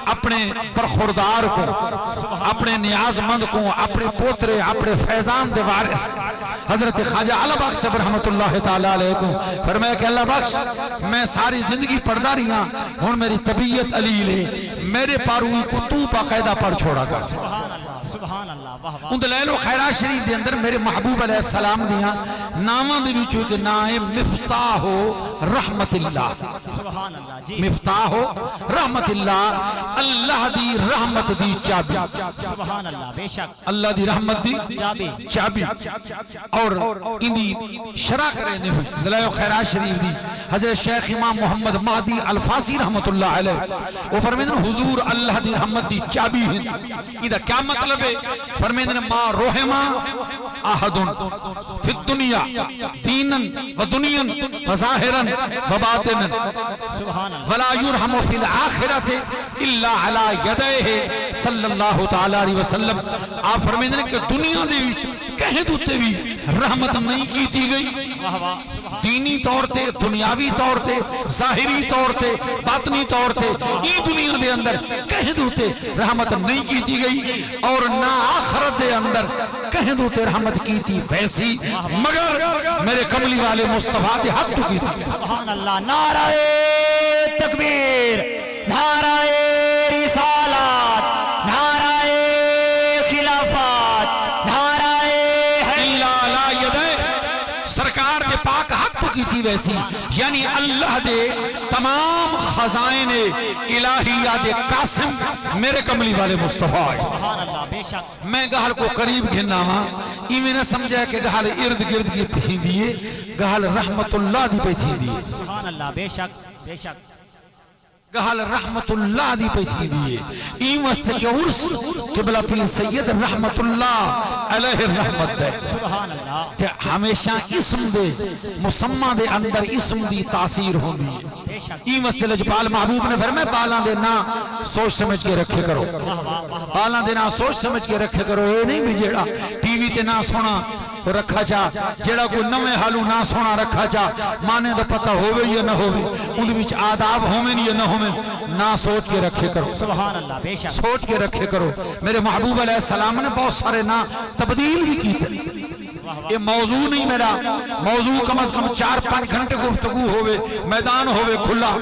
اپنے برخوردار کو اپنے نیاز مند کو اپنے پوترے اپنے فیضان دے وارث حضرت خواجہ علی بخش صاحب رحمت اللہ تعالی علیہ کو فرمایا کہ اللہ بخش میں ساری زندگی پڑھدا رہی ہوں ہن میری طبیعت علیل ہے میرے پاروئی کو تو باقاعدہ پڑھ چھوڑا کر سبحان اللہ ان دلائل و خیرات شریف دے اندر میرے محبوب علیہ السلام دیاں ناماں دے وچوں کہ نام مفتاح رحمت اللہ سبحان اللہ جی مفتاح رحمت اللہ اللہ دی رحمت دی چابی سبحان اللہ بے شک اللہ دی رحمت دی چابی اور اندی شرح کرنے ہوئے دلائل و خیرات شریف دی حضرت شیخ امام محمد مہدی الفاسی رحمت اللہ علیہ وہ فرمیدن حضور اللہ دی رحمت دی چابی ہیں ادھا کیا مطلب ہے فرمیدن ما روحما احدن فی الدنیا دینن و دنین و ظاہرن و باطنن ولا یرحم فی الآخرت الا علی یدیہ صلی اللہ تعالی علیہ وسلم آپ فرمیدن کہ دنیا دے وچ کہیں دوتے بھی رحمت نہیں کی تھی گئی دینی طور تے دنیاوی طور تے ظاہری طور تے باطنی طور تے ای دنیا دے اندر کہیں دوتے رحمت نہیں کی تھی گئی اور نہ آخرت دے اندر کہیں دوتے رحمت کی تھی ویسی مگر میرے کملی والے مصطفیٰ دے حق تو کی تھی سبحان اللہ نعرہ تکبیر نعرہ رسالات نعرہ خلافات نعرہ سرکار دے پاک حق کی تھی ویسی یعنی اللہ دے تمام خزائن الہیہ دے قاسم میرے کملی والے مصطفیٰ سبحان اللہ بے شک میں گہل کو قریب گھننا ہاں میں نے سمجھا کہ گہل ارد گرد کی پچھیں دیئے گہل رحمت اللہ دی پچھیں دیئے سبحان اللہ بے شک گہل رحمت اللہ دی پچھیں دیئے وست کے عرص قبلہ پیر سید رحمت اللہ علیہ رحمت دے سبحان اللہ کہ ہمیشہ اسم دے مسمہ دے اندر اسم دی تاثیر ہوندی ہے وست لجپال محبوب نے فرمایا بالاں دے نا سوچ سمجھ کے رکھے کرو بالاں دے نا سوچ سمجھ کے رکھے کرو یہ نہیں بھی جیڑا ٹی وی تے نا سونا رکھا چاہ جیڑا کوئی نوے حالو نہ سونا رکھا چاہ مانے دا پتہ ہوئے یا نہ ہوئے ان وچ آداب ہوئے یا نہ ہوئے نہ سوچ کے رکھے کرو سبحان اللہ بے شک سوچ کے رکھے کرو میرے محبوب علیہ السلام نے بہت سارے نا تبدیل بھی کی تھی یہ موضوع نہیں میرا موضوع کم از کم 4-5 گھنٹے گفتگو ہوئے میدان ہوئے کھلا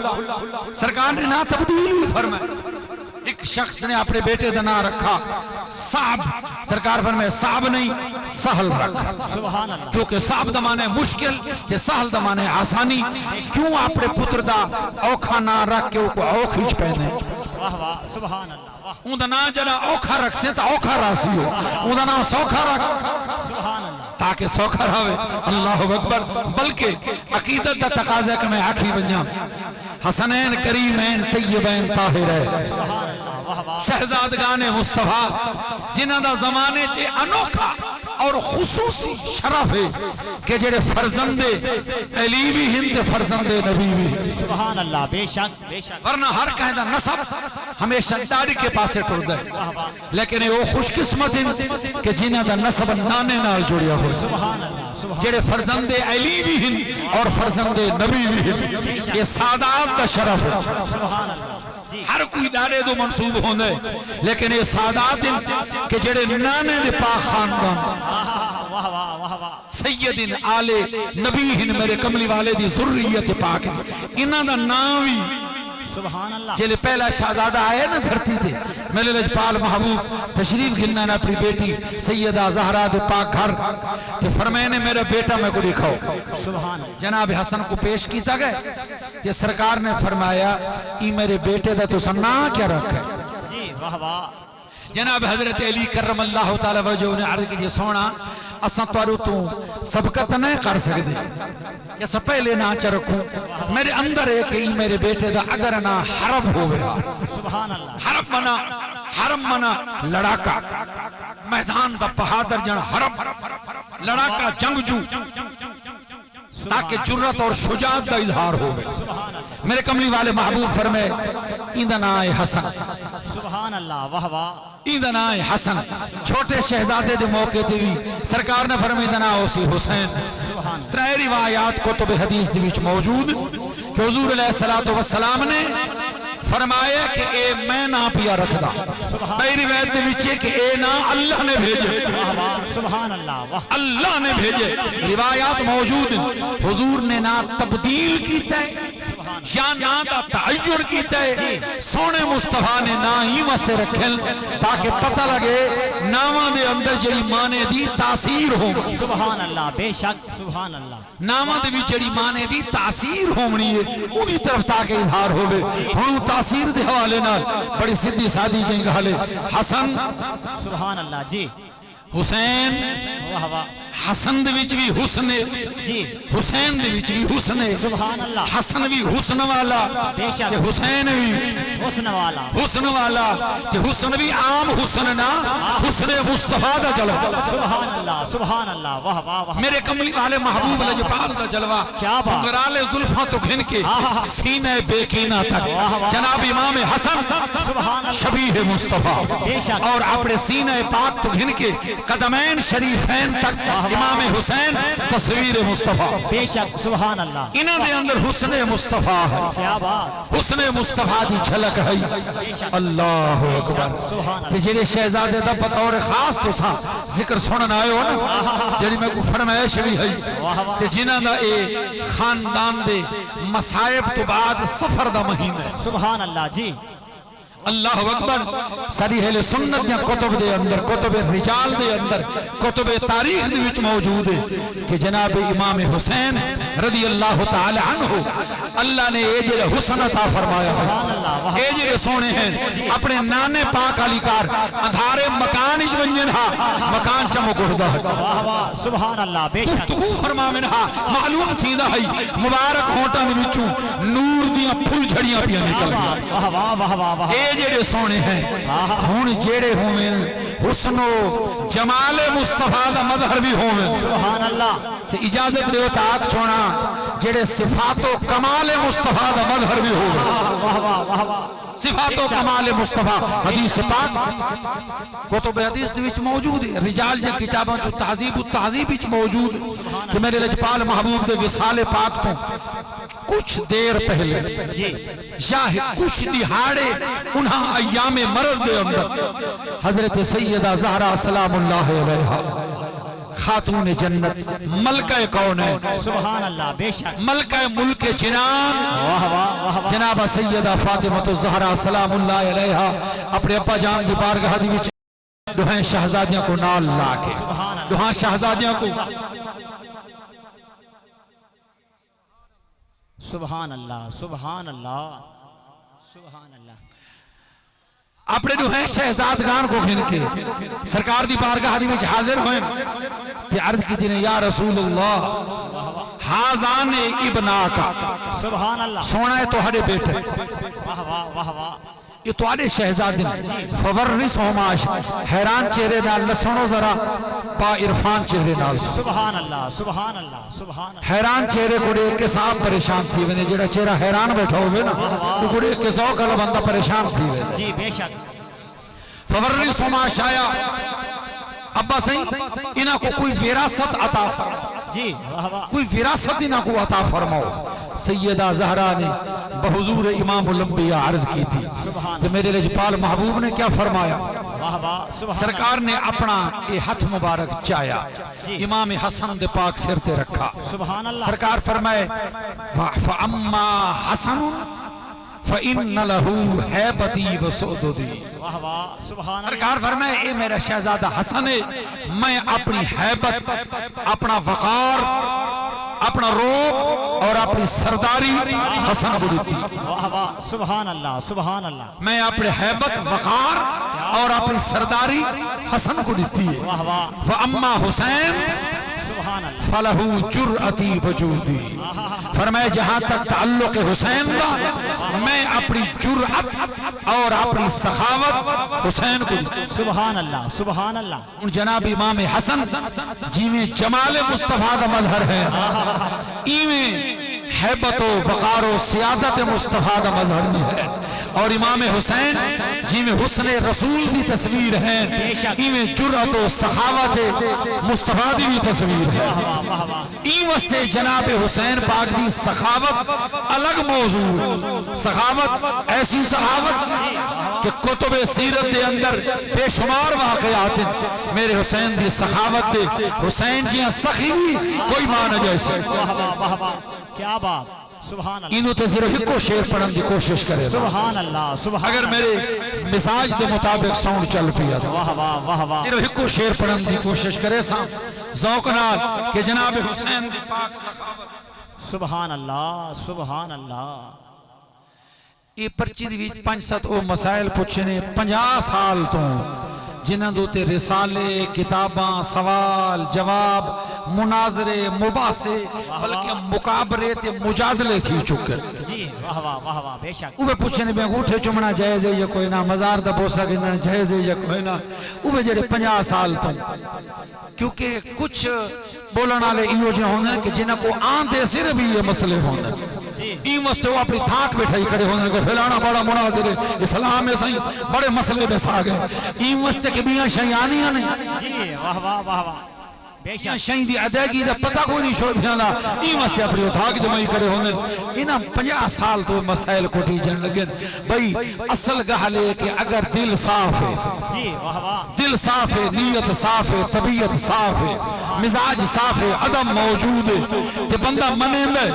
سرکار نے نا تبدیل بھی فرمائے ایک شخص نے اپنے بیٹے دا نام رکھا صعب سرکار فرمائے صعب نہیں سہل رکھا سبحان اللہ کیونکہ صعب زمانے مشکل تے سہل زمانے آسانی کیوں اپنے پتر دا اوکھا نہ رکھ کے کو اوکھ ہیچ پہنے واہ واہ سبحان اللہ اون دا نا جنا اوکھا رکھ سے تا اوکھا راسی ہو اون دا نا سوکھا رکھ سبحان اللہ تاکہ سوکھا رہے اللہ اکبر بلکہ عقیدت دا تقاضہ کہ میں آخری بنجام حسنین کریمین طیبین طاہر ہے شہزادگان مصطفیٰ جنہ دا زمانے چے انوکھا اور خصوصی شرف ہے کہ جڑے فرزند علی بھی ہند فرزند نبی بھی سبحان اللہ بے شک ورنہ ہر قائدہ نصب ہمیشہ داڑی کے پاسے ٹوڑ دے لیکن وہ خوش قسمت ہیں کہ جنہ دا نصب نانے نال جڑیا ہو سبحان اللہ جڑے فرزند علی بھی ہند اور فرزند نبی بھی ہند یہ سادات دا شرف ہے سبحان اللہ ہر کوئی ڈارے دو منصوب ہوندے لیکن یہ سادات ہیں کہ جڑے نانے دے پاک خاندان سیدن آلے نبی ہن میرے کملی والے دی ذریت پاک انہاں دا نام بھی سبحان اللہ جلے پہلا شہزادہ آئے نا دھرتی تھے میرے لجپال محبوب تشریف گھلنا نا اپنی بیٹی سیدہ زہرا دے پاک گھر تو فرمائے نے میرا بیٹا میں کو دکھاؤ سبحان اللہ جناب حسن کو پیش کیتا گئے کہ سرکار نے فرمایا ای میرے بیٹے دا تو سنا کیا رکھا ہے جی واہ واہ جناب حضرت علی کرم اللہ تعالی وجہ نے عرض کیجئے سونا اساں توارو تو سبقت نہیں کر سکتے یا سب پہلے نہ چا رکھوں میرے اندر ہے کہ ای میرے بیٹے دا اگر نہ حرم ہو گیا سبحان اللہ حرم منا لڑاکا میدان دا بہادر جن حرم لڑاکا جنگجو تاکہ جرت اور شجاعت دا اظہار ہو گئے میرے کملی والے محبوب فرمائے ایندنائے حسن سبحان اللہ واہ واہ ایندنائے حسن چھوٹے شہزادے دے موقع تھے بھی سرکار نے فرمائے ایندنائے اسی حسین ترائے روایات کتب حدیث دے وچ موجود کہ حضور علیہ السلام نے فرمایا کہ اے میں نہ پیا رکھدا میری روایت دے وچ کہ اے نہ اللہ نے بھیجے سبحان اللہ واہ اللہ نے بھیجے روایات موجود حضور نے نہ تبدیل کیتا ہے یا نہ دا تعین کیتا ہے سونے مصطفیٰ نے نہ ہی واسطے رکھن تاکہ پتہ لگے نامہ دے اندر جڑی مانے دی تاثیر ہو سبحان اللہ بے شک سبحان اللہ نامہ دے بھی جڑی مانے دی تاثیر ہونی ہے انہی طرف تاکہ اظہار ہوئے ہنو تاثیر دے حوالے نال بڑی صدی سادی جنگ حالے حسن سبحان اللہ جی حسین واہ واہ حسن دے وچ بھی حسن جی حسین دے وچ بھی حسن سبحان اللہ حسن بھی حسن والا بے شک تے حسین بھی حسن والا حسن والا تے حسن بھی عام حسن نہ حسن مصطفیٰ دا جلوہ سبحان اللہ واہ واہ واہ میرے کملی والے محبوب لجپال دا جلوہ کیا بات گرال زلفاں تو گھن کے سینہ بیکینہ تک جناب امام حسن شبیہ مصطفیٰ اور اپنے سینہ پاک تو گھن کے قدمین شریفین تک امام حسین تصویر مصطفیٰ بے شک سبحان اللہ انہاں دے اندر حسن مصطفیٰ ہے کیا بات حسن مصطفیٰ دی جھلک ہے اللہ اکبر تے جڑے شہزادے دا بطور خاص تو سا ذکر سنن آئے ہو نا جڑی میں کو فرمائش بھی ہے تے جنہاں دا اے خاندان دے مصائب تو بعد سفر دا مہینہ سبحان اللہ جی اللہ اکبر ساری اہل سنت یا کتب دے اندر کتب رجال دے اندر کتب تاریخ دے وچ موجود ہے کہ جناب امام حسین رضی اللہ تعالی عنہ اللہ نے اے جڑے حسن عطا فرمایا ہے اے جڑے سونے ہیں اپنے نانے پاک علی کار اندھارے مکان اچ ونجن ہا مکان چمک اٹھدا ہے واہ واہ سبحان اللہ بے شک گفتگو فرماون ہا معلوم تھیندا ہے مبارک ہونٹاں دے وچوں نور دیاں پھل جھڑیاں پیاں نکل گئیں واہ واہ واہ واہ واہ اے جڑے سونے ہیں ہن جڑے ہوویں حسن و جمال مصطفیٰ دا مظہر بھی ہوویں سبحان اللہ تے اجازت دیو تاک چھوڑا جڑے صفات و کمال مصطفیٰ دا مظہر بھی ہوویں واہ واہ واہ واہ صفات و کمال مصطفیٰ حدیث پاک کتب حدیث دے وچ موجود ہے رجال دی کتاباں جو تہذیب و تہذیب وچ موجود ہے کہ میرے لجپال محبوب دے وصال پاک تو کچھ دیر پہلے یا کچھ دہاڑے انہاں ایام مرض دے اندر حضرت سیدہ زہرا سلام اللہ علیہا خاتون جنت ملکہ کون ہے سبحان اللہ بے شک ملکہ ملک جنان واہ واہ واہ واہ جناب سیدہ فاطمہ الزہرا سلام اللہ علیہا اپنے ابا جان دی بارگاہ دی وچ دوہیں شہزادیاں کو نال لا کے دوہاں شہزادیاں کو سبحان اللہ سبحان اللہ سبحان اللہ اپنے دوہیں شہزادگان کو گھن کے سرکار دی بارگاہ دی وچ حاضر ہوئے تے عرض کی تھی نے یا رسول اللہ حاضان ابنا کا سبحان اللہ سونا ہے تو ہرے بیٹے واہ واہ واہ واہ یہ تو آنے شہزاد فورنس ہوماش حیران چہرے نال لسنو ذرا پا عرفان چہرے نال سبحان اللہ سبحان اللہ سبحان اللہ حیران چہرے کوڑے ایک کے ساتھ پریشان تھی وینے جڑا چہرہ حیران بیٹھا ہوئے نا وہ کوڑے ایک کے ذوق اللہ بندہ پریشان تھی وینے جی بے شک فورنس ہوماش آیا ابا صحیح انہا کو کوئی وراثت عطا فرماؤ جی واہ واہ کوئی وراثت انہا کو عطا فرماؤ سیدہ زہرا نے بحضور امام الانبیاء عرض کی تھی تو میرے لجپال محبوب نے کیا فرمایا واہ واہ سرکار نے اپنا یہ ہاتھ مبارک چایا امام حسن دے پاک سر تے رکھا سبحان اللہ سرکار فرمائے فَأَمَّا حَسَنٌ فَإِنَّ لَهُ هَيْبَتِي وَسُعْدُدِي۔ واہ واہ سبحان اللہ۔ سرکار فرمائے اے میرا شہزادہ حسن ہے، میں اپنی ہیبت، اپنا وقار، اپنا روب اور اپنی سرداری حسن کو دیتی۔ واہ واہ سبحان اللہ سبحان اللہ۔ میں اپنے ہیبت، وقار اور اپنی سرداری حسن کو دیتی ہے۔ واہ واہ فَأَمَّا حسین سبحان اللہ۔ فَلَهُ جُرْأَتِي وَجُودِي۔ فرمائے جہاں تک تعلق حسین کا، میں اپنی جرأت اور اپنی سخاوت حسین کو دیتی۔ سبحان اللہ سبحان اللہ۔ جناب امام حسن جی میں جمال مصطفیٰ دا مظہر ہے، ایویں حیبت و وقار و سیادت مصطفیٰ دا مظہر بھی ہے، اور امام حسین جی میں حسن رسول دی تصویر ہے، ایویں جرأت و سخاوت مصطفیٰ دی بھی تصویر ہے۔ این واسطے جناب حسین پاک دی سخاوت الگ موضوع ہے۔ سخاوت ایسی سخاوت کہ کتب سیرت دے اندر بے شمار واقعات ہیں۔ میرے حسین دی سخاوت دے، حسین جیاں سخی بھی کوئی معنی جیسے۔ واہ واہ واہ واہ کیا بات سبحان اللہ انہوں تے صرف ایک شعر پڑھن دی کوشش کرے۔ سبحان اللہ سبحان اگر میرے مزاج دے مطابق ساؤنڈ چل پیا تھا، واہ واہ واہ واہ صرف ایک شعر پڑھن دی کوشش کرے سا ذوق نال کہ جناب حسین دی پاک سخاوت۔ سبحان اللہ سبحان اللہ۔ یہ پرچی دی بھی 5-7 او مسائل پوچھنے 50 سال تو جنہاں دوتے رسالے، کتاباں، سوال، جواب، مناظرے، مباحثے، بلکہ مقابرے تے مجادلے تھی چکے۔ جی واہ واہ واہ واہ بے شک۔ اوہ پوچھنے میں انگوٹھے چمنا جائز ہے یا کوئی نہ، مزار دا بوسا گننا جائز ہے یا کوئی نہ، اوہ جڑے 50 سال تو، کیونکہ کچھ بولن والے ایو جے ہوندے کہ جنہاں کو آن دے سر بھی یہ مسئلے ہوندے، این واسطے وہ اپنی تھاک بیٹھائی کرے ہوندے کہ فلانا بڑا مناظر ہے، اسلام میں صحیح بڑے مسئلے میں سا گئے، این واسطے کہ بیاں شیعانیاں نہیں، جی واہ واہ واہ واہ بے شک۔ شہین دی ادائیگی دا پتہ کوئی نہیں چھوڑ دیاں دا، این واسطے اپنی اتھاک جمعی کرے ہوندے۔ انہاں 50 سال تو مسائل کو ٹھیجن لگے بھئی اصل گہلے کہ اگر دل صاف ہے، جی واہ واہ دل صاف ہے، نیت صاف ہے، طبیعت صاف ہے، مزاج صاف ہے، عدم موجود ہے، تے بندہ منے میں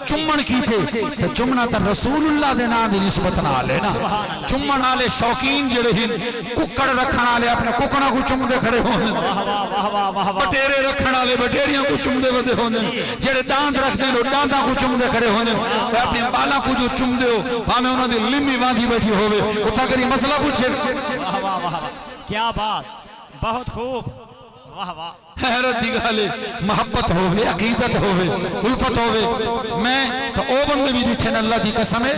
چمن کی تھے تے چمنا تا رسول اللہ دے نام دی نسبت نہ آلے نا۔ چمن آلے شوقین جڑے ہن ککڑ رکھن آلے اپنے ککڑا کو چم دے کھڑے ہونے، بٹیرے رکھن آلے بٹیریاں کو چم دے ودے ہونے، جڑے داند رکھ دیں لو دانداں کو چم دے کھڑے ہونے، اپنے بالا کو جو چم دے ہو ہمیں انہوں نے لمی باندھی بیٹھی ہوئے اتھا کری مسئلہ پوچھے۔ واہ واہ واہ کیا بات بہت خوب واہ واہ۔ حیرت دی گالے محبت ہوئے، عقیدت ہوئے، الفت ہوئے۔ میں تو او بندے بھی دیکھیں اللہ دی قسم ہے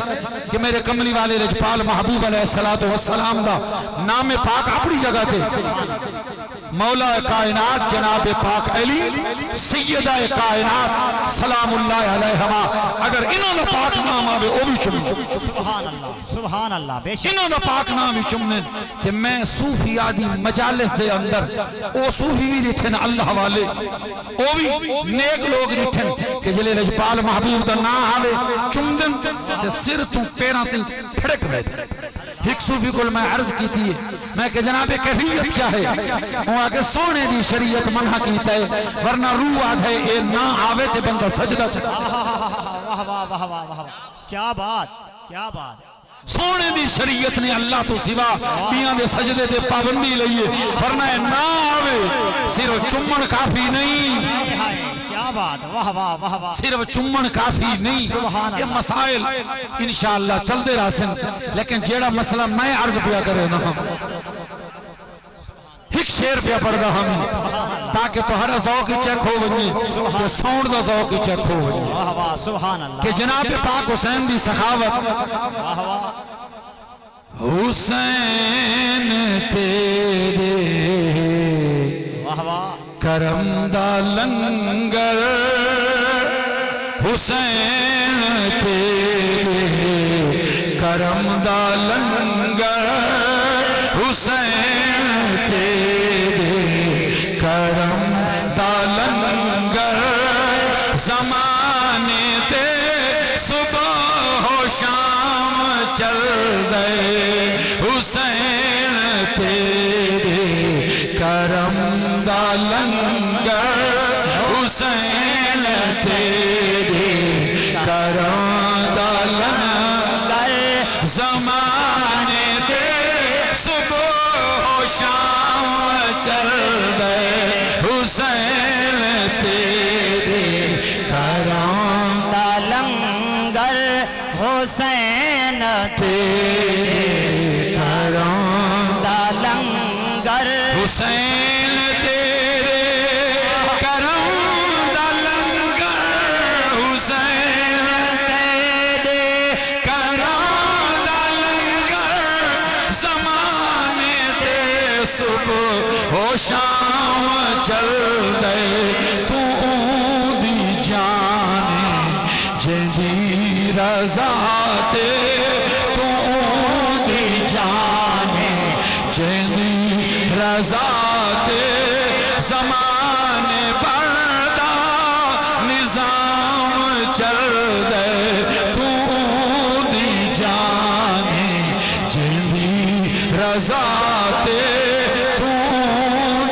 کہ میرے کملی والے رجپال محبوب علیہ السلام دا نام پاک اپنی جگہ تھے، مولا کائنات جناب پاک علی سیدہ کائنات سلام اللہ علیہما، اگر انہوں نے پاک نام آوے او بھی چمیں۔ سبحان اللہ سبحان اللہ بے شک۔ انہوں نے پاک نام ہی چمنے کہ میں صوفی آدھی مجالس دے اندر او صوفی بھی رٹھن اللہ والے، او بھی نیک لوگ رٹھن کہ جلے رجپال محبوب دا نام آوے چمدن تے سر تو پیران تے پھڑک بیٹھے۔ ایک صوفی کو میں عرض کی تھی میں کہ جناب کیفیت کیا ہے، وہ آگے سونے دی شریعت منع کیتا ہے ورنہ روح آدھے اے نہ آوے تے بندہ سجدہ چکا۔ واہ واہ واہ واہ واہ کیا بات کیا بات۔ سونے دی شریعت نے اللہ تو سوا بیاں دے سجدے دے پابندی لئیے ورنہ نہ آوے، صرف چمن کافی نہیں، کیا بات واہ واہ واہ واہ۔ صرف چمن کافی نہیں، یہ مسائل انشاءاللہ چل دے راسن، لیکن جیڑا مسئلہ میں عرض پیا کرے نا ایک شیر پیا پڑھدا ہمیں تاکہ تمہارا ذوق چیک ہو ونجے کہ ساؤنڈ دا ذوق چیک ہو ونجے واہ واہ سبحان اللہ کہ جناب پاک حسین دی سخاوت۔ واہ واہ حسین تیرے واہ واہ کرم دا لنگر، حسین تیرے کرم دا لنگر، حسین تیرے کرم دا لنگر، زمانے تے صبح و شام چل دے، حسین تیرے کرم دا لنگر، حسین تیرے کرم دا لنگر، شام چل دے حسین تیرے کرم دا لنگر حسین تیرے کرم دا لنگر حسین تیرے کرم دا لنگر حسین تیرے کرم دا لنگر زمانے دے صبح و شام چل دے تو دی جانے جیندی رضا تے تو دی جانے جیندی رضا تے زمانے پردہ نظام چل دے تو دی جانے جیندی رضا تے تو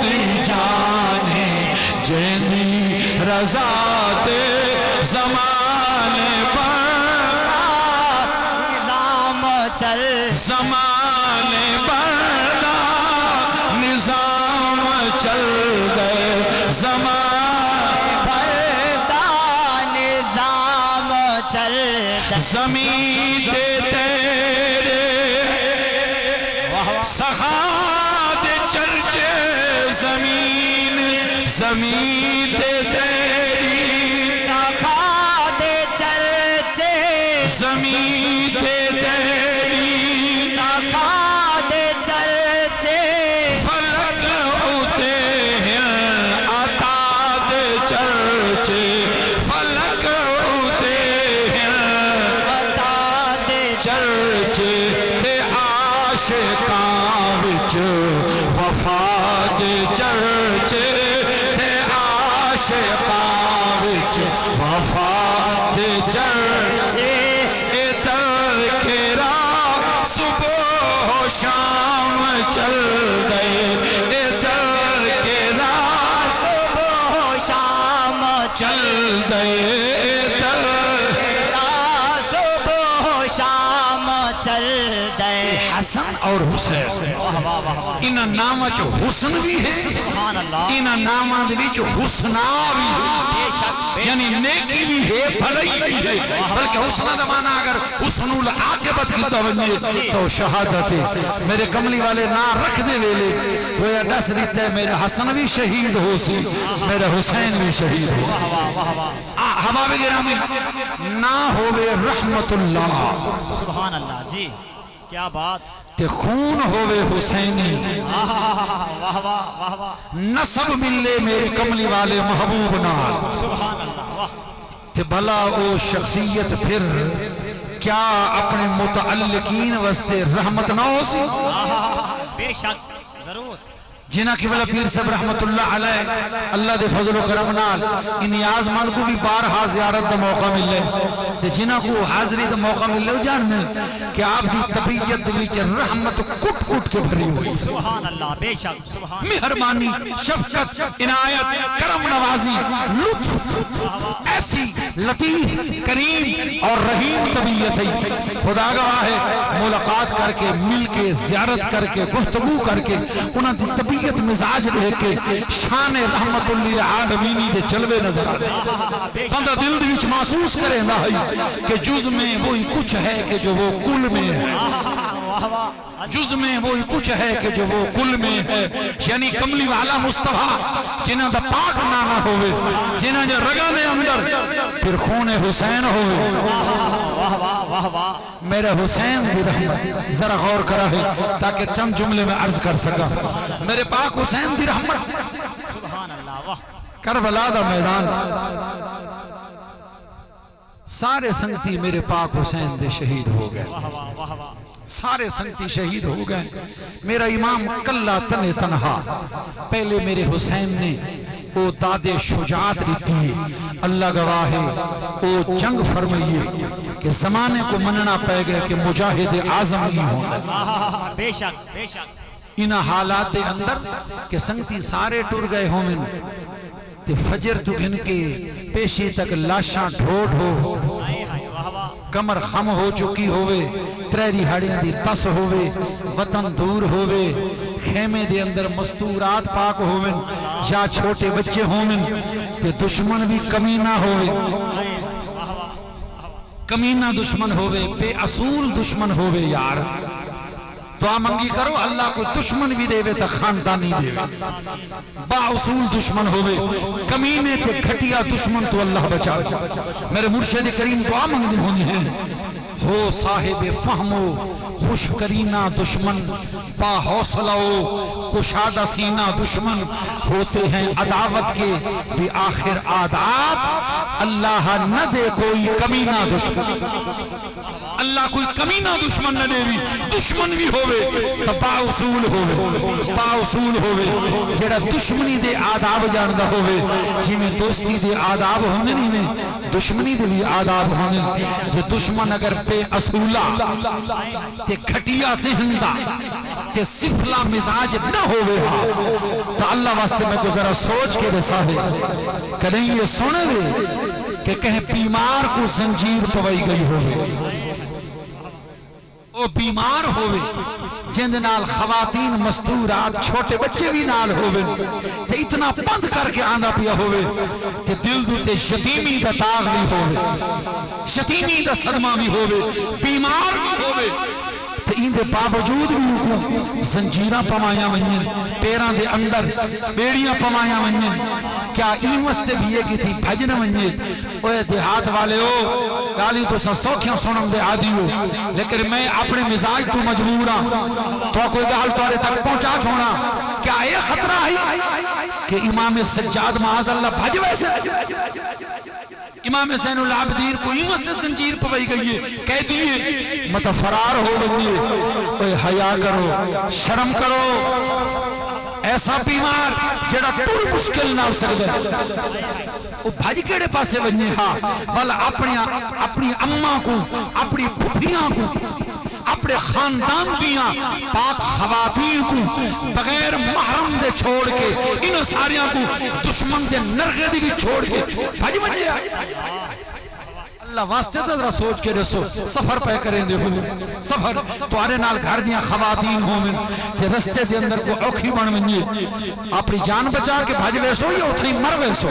دی جانے جیندی رضا تے زمانے پردہ نظام چل زمانے پردہ نظام چل گئے زمانے پردہ نظام چل زمین دے تیرے سخاد چرچے زمین زمین دے تیری سخا دے چرچے زمین دے تیری سخا دے چرچے فلک اتے ہیں عطا دے چرچے فلک اتے ہیں بتا دے چرچے تے عاشقاں وچ وفا دے چرچے تے عاشقاں وچ وفا دے چرچے اے تذکرہ صبح و شام چل گئے اے تذکرہ صبح و شام چل گئے اے تذکرہ صبح و شام چل دے حسن اور حسین انہاں نامہ چو حسن بھی ہے سبحان اللہ انہاں نامہ دے وچ حسنا بھی ہے بے شک یعنی نیکی بھی ہے بھلائی بھی ہے بلکہ حسنہ دا معنی اگر حسن العاقبت کی توجہ تو شہادت ہے میرے کملی والے نہ رکھ دے ویلے وہ یا دس دیتا ہے میرے حسن بھی شہید ہو سی میرے حسین بھی شہید ہو سی حباب گرامی نہ ہوئے رحمت اللہ سبحان اللہ جی کیا بات تے خون ہوئے حسینی واہ واہ واہ واہ نسب ملے میرے کملی والے محبوب نال سبحان اللہ واہ تے بھلا او شخصیت پھر کیا اپنے متعلقین واسطے رحمت نہ ہو سی بے شک ضرور جنہ کی بلا پیر صاحب رحمت اللہ علیہ اللہ دے فضل و کرم نال ان نیاز مند کو بھی بارہا زیارت دا موقع ملے تے جنہ کو حاضری دا موقع ملے جان مل کہ آپ دی طبیعت وچ رحمت کٹ کٹ کے بھری ہوئی سبحان اللہ بے شک سبحان مہربانی شفقت عنایت کرم نوازی لطف ایسی لطیف کریم اور رحیم طبیعت ہے خدا گواہ ہے ملاقات کر کے مل کے زیارت کر کے گفتگو کر کے انہاں دی طبیعت مزاج دیکھ کے شان رحمت للعالمین دے جلوے نظر آتے بندہ دل دے وچ محسوس کرے نہ ہے کہ جز میں وہی کچھ ہے کہ جو وہ کل میں ہے جز میں وہی کچھ ہے کہ جو وہ کل میں ہے یعنی کملی والا مصطفیٰ جنہ دا پاک نانا ہوئے جنہ جو رگا دے اندر پھر خون حسین ہوئے میرے حسین بھی رحمت ذرا غور کرا ہے تاکہ چند جملے میں عرض کر سکا میرے پاک حسین بھی رحمت سبحان اللہ واہ کربلا دا میدان سارے سنگتی میرے پاک حسین دے شہید ہو گئے سارے سنگتی شہید ہو گئے میرا امام کلا تنے تنہا پہلے میرے حسین نے او داد شجاعت دیتی ہے اللہ گواہ ہے او جنگ فرمائیے کہ زمانے کو مننا پہ گئے کہ مجاہد اعظم ہی ہوں بے شک بے شک انہا حالات دے اندر کہ سنگتی سارے ٹور گئے ہوں من تے فجر تو گھن کے پیشی تک لاشاں ڈھوڑ ہو کمر خم ہو چکی ہوئے تریری ہڑیاں دی تس ہوئے وطن دور ہوئے خیمے دے اندر مستورات پاک ہوئن یا چھوٹے بچے ہوئن تے دشمن بھی کمینہ ہوئے، کمینہ دشمن ہوئے، بے اصول دشمن ہوئے یار. دعا منگی کرو اللہ کو دشمن بھی دے تا خاندانی دے، با اصول دشمن ہوئے، کمینے تے گھٹیا دشمن تو اللہ بچا. میرے مرشد کریم دعا منگی ہونی ہے، ہو صاحب فہمو خوش کرینہ دشمن، با حوصلہ کشادہ سینہ دشمن، ہوتے ہیں عداوت کے بھی آخر آداب، اللہ نہ دے کوئی کمینہ دشمن، اللہ کوئی کمینہ دشمن نہ دے بھی. دشمن بھی ہوئے تو با اصول ہوئے، با اصول ہوئے جڑا دشمنی دے آداب جاندہ ہوئے، جی میں دوستی دے آداب ہونے نہیں میں دشمنی دے بھی آداب ہونے. جو دشمن اگر بے اصولہ تے کھٹیا ذہندہ تے سفلا مزاج نہ ہوئے تو اللہ واسطے میں کو ذرا سوچ کے رسا ہے کہیں یہ سنے ہوئے کہ کہیں بیمار کو زنجیر پوائی گئی ہوئے، وہ بیمار ہوئے جن نال خواتین مستورات چھوٹے بچے بھی نال ہوئے تے اتنا بند کر کے آنا پیا ہوئے تے دل دوتے یتیمی دا داغ بھی ہوئے، یتیمی دا صدمہ بھی ہوئے، بیمار بھی ہوئے تے ان دے باوجود بھی زنجیرہ پمایا ونجن، پیران دے اندر بیڑیاں پمایا ونجن. کیا این واسطے بھی یہ کی تھی بھجن ونجن؟ اوہ دیہات والے ہو گالی تو سوکھیاں سنم دے عادی ہو، لیکن میں اپنے مزاج تو مجبورا تو کوئی گال توڑے تک پہنچا چھوڑا. کیا یہ خطرہ ہے کہ امام سجاد معاذ اللہ بھج ویسے؟ امام زین العابدین کو این واسطے زنجیر پوائی گئی ہے، کہہ دیئے متفرار ہو گئی ہے. اوہ حیا کرو، شرم کرو. ایسا بیمار جڑا پور مشکل نہ سکتا وہ بھاج کیڑے پاسے بننے ہاں والا اپنی اماں کو، اپنی پھپھیاں کو، اپنے خاندان دیاں پاک خواتین کو بغیر محرم دے چھوڑ کے انہوں ساریاں کو دشمن دے نرغے دی بھی چھوڑ کے بھاج بننے اللہ واسطے تو ذرا سوچ کے رسو. سفر پہ کریں دے ہوئے، سفر تو آرے نال گھر دیاں خواتین ہوئے تے رستے دے اندر کو اوکھی بن منجے اپنی جان بچا کے بھاج ویسو یا اتنی مر ویسو.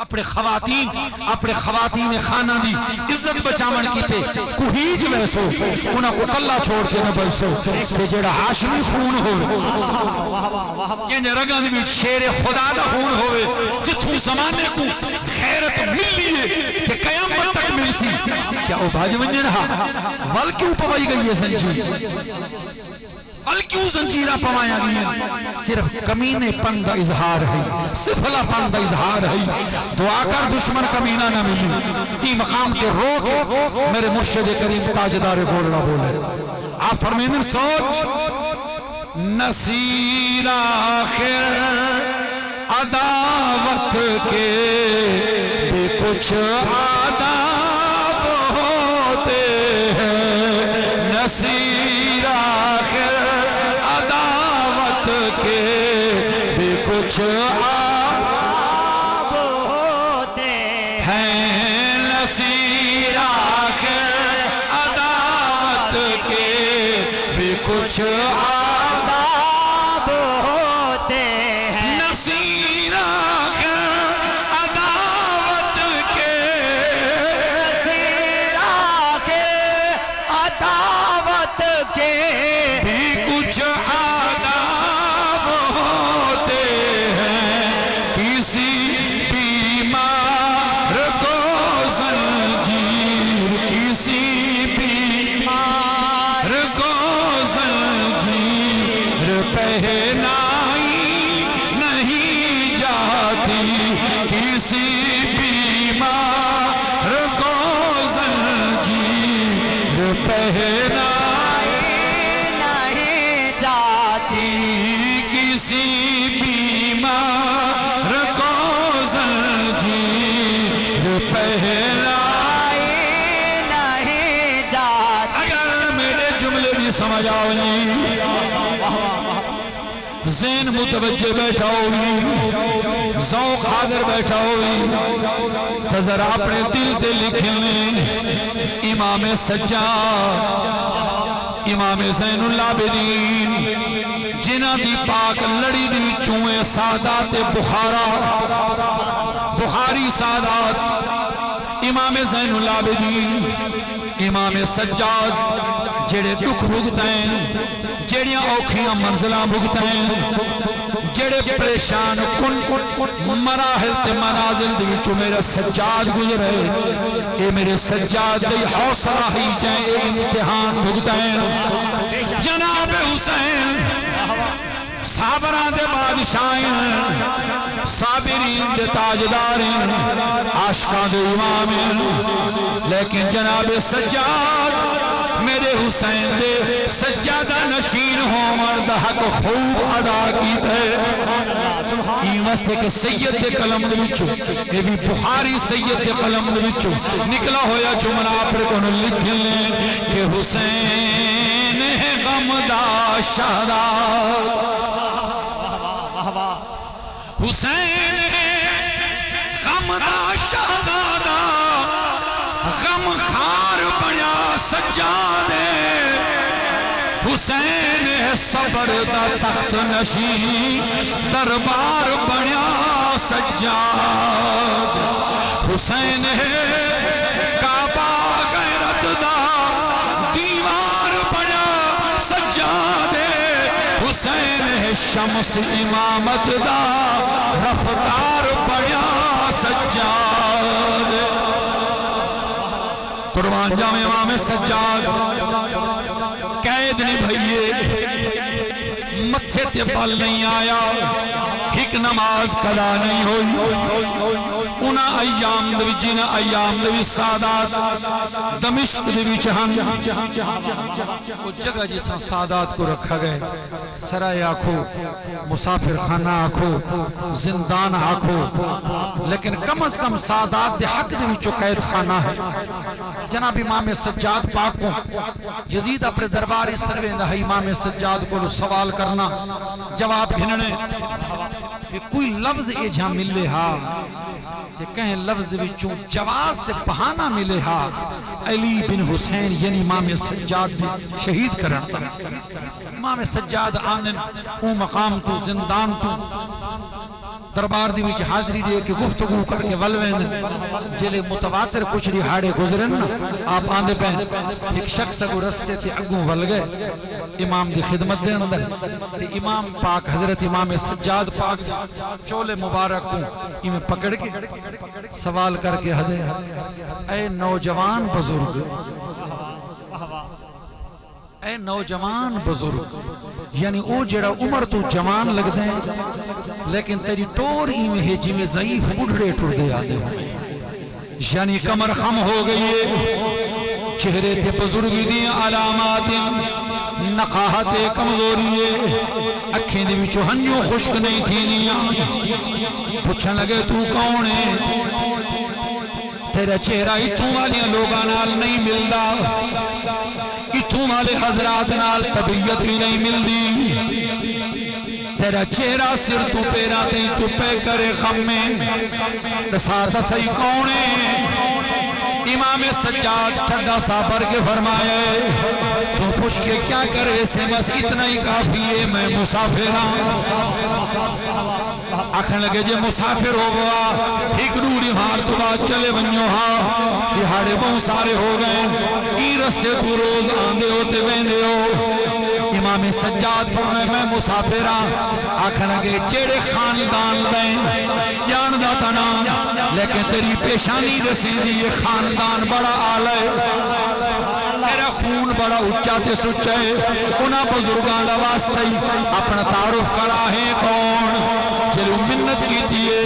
اپنے خواتین خانہ دی عزت بچامن کی تے کوہیج ویسو انہاں کو کلا چھوڑ کے نہ بیسو تے جڑا ہاشمی خون ہوئے جن رگاں دی بھی شیر خدا دا خون ہوئے جتھوں زمانے کو خیرت مل لیے تے قیامت تک مل سی. کیا وہ بھاج ونجن ہاں ول کیوں پوائی گئی ہے زنجیر؟ ول کیوں زنجیرہ پوایا گئی ہیں؟ صرف کمینے پن دا اظہار ہے، سفلا پن دا اظہار ہے. دعا کر دشمن کمینہ نہ ملی. ای مقام کے رو کے میرے مرشد کریم تاجدار بولنا بولے. آپ فرمائیں سوچ نصیر آخر عداوت کے بے کچھ آداب ہوتے ہیں. نصیر آخر عداوت کے بھی کچھ آداب ہوتے ہیں. نصیر آخر عداوت کے بھی کچھ آداب ہوتے ہیں. نصیر آخر عداوت کے، نصیر آخر عداوت کے بھی کچھ آداب ہوتے ہیں. کسی بیمار کو زنجیر، کسی بیمار کو زنجیر پہنائی نہیں جاتی. کسی بیمار کو زنجیر پہنائی نہیں جاتی. کسی بیمار کو زنجیر پہنائی نہیں جاتی. اگر میرے جملے بھی سمجھ آؤ ذہن متوجہ بیٹھا ہوئی، ذوق حاضر بیٹھا ہوئی تو ذرا اپنے دل دے لکھنے امام سجاد امام زین العابدین جنہ دی پاک لڑی دی وچوں سادات بخارا بخاری سادات امام زین العابدین امام سجاد جڑے دکھ بھگتیں جڑیاں اوکھیاں منزلاں بھگتیں جڑے پریشان کن مراحل تے منازل دے وچوں میرا سجاد گزرے اے میرے سجاد دی حوصلہ ہی جائیں اے امتحان بھگتیں جناب حسین صابران دے بادشاہیں صابرین دے تاجداریں عاشقاں دے امام لیکن جناب سجاد میرے حسین دے سجادہ نشین ہو مرد حق خوب ادا کیتا ہے یہ واسطے کہ سید دے قلم دے وچوں یہ بھی بخاری سید دے قلم دے وچوں نکلا ہویا جملہ پر کو لکھ لیں کہ حسین ہے غم دا شہداد حسین غم دا شہدادہ غم خار بنیا سجادے حسین صبر دا تخت نشین دربار بنیا سجاد حسین کعبہ غیرت دا دیوار بنیا سجادے حسین شمس امامت دا رفتار بنیا سجاد قربان جاؤں امام سجاد قید نہیں بھئیے متھے تے بل نہیں آیا ایک نماز قضا نہیں ہوئی انہا ایام دوی جنہ ایام دوی سادات دمشق دوی چہن وہ جگہ جیسا سادات کو رکھا گئے سرائے آکھو مسافر خانہ آکھو زندان آکھو لیکن کم از کم سادات دے حق دوی چو قید خانہ ہے جناب امام سجاد پاک کو یزید اپنے درباری سروے دہا امام سجاد کو سوال کرنا جواب گھننے کوئی لفظ اے جہاں ملے ہاں کہ کہیں لفظ دے وچوں جواز تے بہانہ ملے ہاں علی بن حسین یعنی امام سجاد دی شہید کرن امام سجاد آنن او مقام تو زندان تو دربار دی وچ حاضری دے کے گفتگو کر کے ولوین جلے متواتر کچھ رہاڑے گزرن آپ آندے پہن ایک شخص اگو رستے تے اگوں ول گئے امام دی خدمت دے اندر تے امام پاک حضرت امام سجاد پاک چولے مبارک کو انہیں پکڑ کے سوال کر کے ہدے اے نوجوان بزرگ اے نوجوان بزرگ یعنی او جڑا عمر تو جوان لگ دیں لیکن تیری ٹور ہی میں ہے جی میں ضعیف بڑھڑے ٹر دے آدھے ہوں یعنی کمر خم ہو گئی ہے چہرے تھے بزرگی دی علامات نقاہت کمزوری ہے اکھیں دی وچوں ہنجوں خشک نہیں تھی نیاں پوچھن لگے تو کون ہے تیرا چہرہ اتھوں والیاں لوگاں نال نہیں ملدا اتھوں والے حضرات نال طبیعت ہی نہیں ملدی تیرا چہرہ سر تو پیرا دیں چپے کرے خم میں دساتا صحیح کونے امام سجاد ٹھنڈا سا بھر کے فرمائے تو پوچھ کے کیا کرے سے بس اتنا ہی کافی ہے میں مسافر ہوں آکھنے لگے جے مسافر ہو گیا ایک روڑی ہار تو بات چلے بنیو ہاں دہاڑے بہت سارے ہو گئے ای رستے تو روز آندے ہوتے ویندے ہو امام سجاد فرمائے میں مسافر ہوں آکھنے لگے چیڑے خاندان لیں جان دا تنا لیکن تیری پیشانی رسی دی یہ خاندان بڑا آلہ ہے میرا خون بڑا اچھا تے سچا ہے انہاں بزرگان دا واسطہ ہی اپنا تعارف کرا ہے کون چلو منت کی تیئے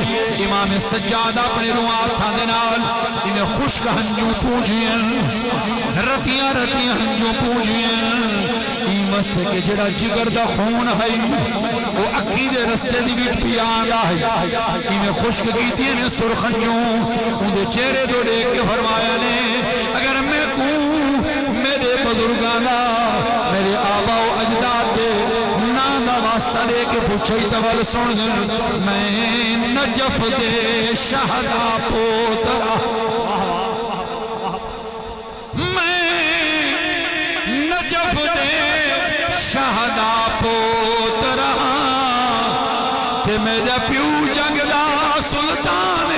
امام سجاد اپنے روحات تھا دنال انہیں خشک ہنجوں پوجھیں رتیاں ہنجوں پوجھیں مست کے جڑا جگر دا خون ہے وہ اکی دے رستے دی بیٹ پی آندا ہے انہیں خشک کیتی انہیں سرخنجوں انہیں چہرے دو لے کے فرمایا نے اگر میں کوں میرے بزرگانا میرے آبا و اجداد دے نانا واسطہ لے کے پوچھئی تول سن دن میں نجف دے شہدہ پوترا میں نجف دے تے میرے پیو جنگ دا سلطان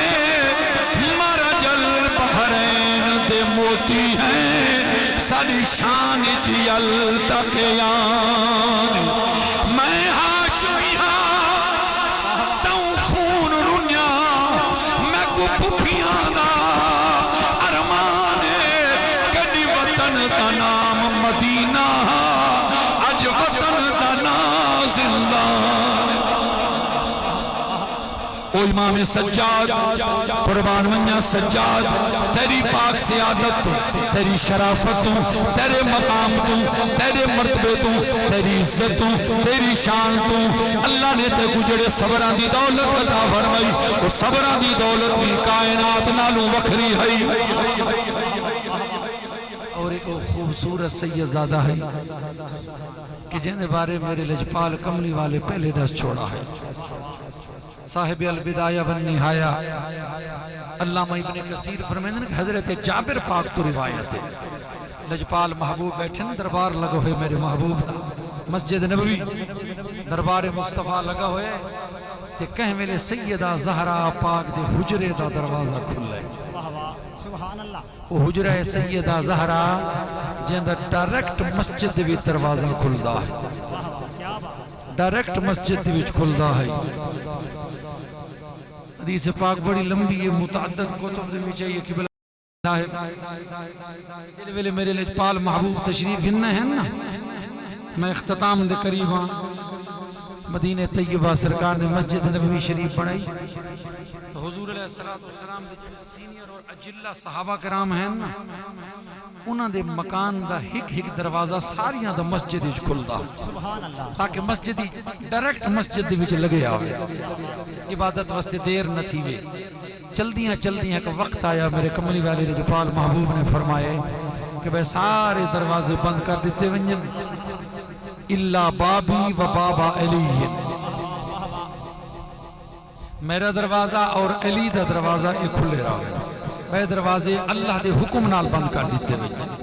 مرجل بحرین دے موتی ہیں ساری شان جیل تقیان میں ہاشمی ہاں تاؤں خون رنیا میں کو پپیاں دا ارمان کدی وطن دا نام مدینہ اج وطن دا نام زندان او امام سجاد قربان منیا سجاد تیری پاک سیادت تیری شرافت تیرے مقام تیرے مرتبے تیری عزت تیری شان اللہ نے تے کجڑے صبران دی دولت عطا فرمائی وہ صبران دی دولت بھی کائنات نالوں وکھری ہے اور ایک خوبصورت سیدزادہ ہے کہ جن بارے میرے لجپال کملی والے پہلے ڈس چھوڑا ہے صاحب البدایہ والنہایہ علامہ ابن کثیر فرمائیں کہ حضرت جابر پاک تو روایت ہے لجپال محبوب بیٹھن دربار لگا ہوئے میرے محبوب دا مسجد نبوی دربار مصطفیٰ لگا ہوئے تے کہیں ملے سیدہ زہرا پاک دے حجرے دا دروازہ کھل لے وہ حجرہ سیدہ زہرا جہاں ڈائریکٹ مسجد بھی دروازہ کھلدا ہے ڈائریکٹ مسجد بھی کھلدا ہے حدیث پاک بڑی لمبی ہے متعدد کتب دے بھی چاہیے کہ بلا جلوے میرے لجپال محبوب تشریف گھننا ہے نا میں اختتام دے قریب ہاں مدینہ طیبہ سرکار نے مسجد نبوی شریف بنائی تو حضور علیہ السلام دے سینئر اور اجلہ صحابہ کرام ہیں نا انہاں دے مکان دا ہک دروازہ ساریاں دا مسجد وچ کھلدا تاکہ مسجد ڈائریکٹ مسجد وچ لگے آوے عبادت واسطے دیر نہ تھی وے چلدیاں کہ وقت آیا میرے کملی والے لجپال محبوب نے فرمائے کہ بے سارے دروازے بند کر دیتے ونجن الا بابی و بابا علی میرا دروازہ اور علی دا دروازہ ایک کھلے رہا ہے بے دروازے اللہ دے حکم نال بند کر دیتے ونجن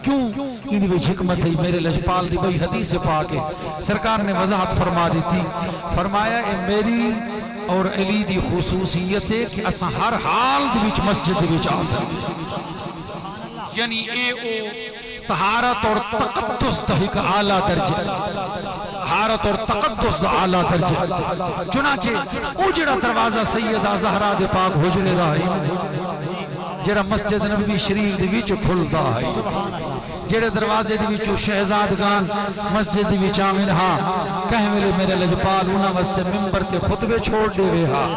کیوں انہی بھی حکمت ہے میرے لجپال دی بھئی حدیث پاک ہے سرکار نے وضاحت فرما دی تھی فرمایا اے میری اور علی دی خصوصیت ہے کہ اساں ہر حال دی وچ مسجد دی وچ آ سکتے یعنی اے او طہارت اور تقدس تحق اعلیٰ درجہ طہارت اور تقدس اعلیٰ درجہ چنانچہ او جڑا دروازہ سیدہ زہرا دے پاک حجرے دا ہے جڑا مسجد نبوی شریف دے وچ کھلدا ہے جڑے دروازے دی وچوں شہزادگان مسجد دی وچ آمن ہاں کہیں ملے میرے لجپال انہاں واسطے ممبر تے خطبے چھوڑ دے وے ہاں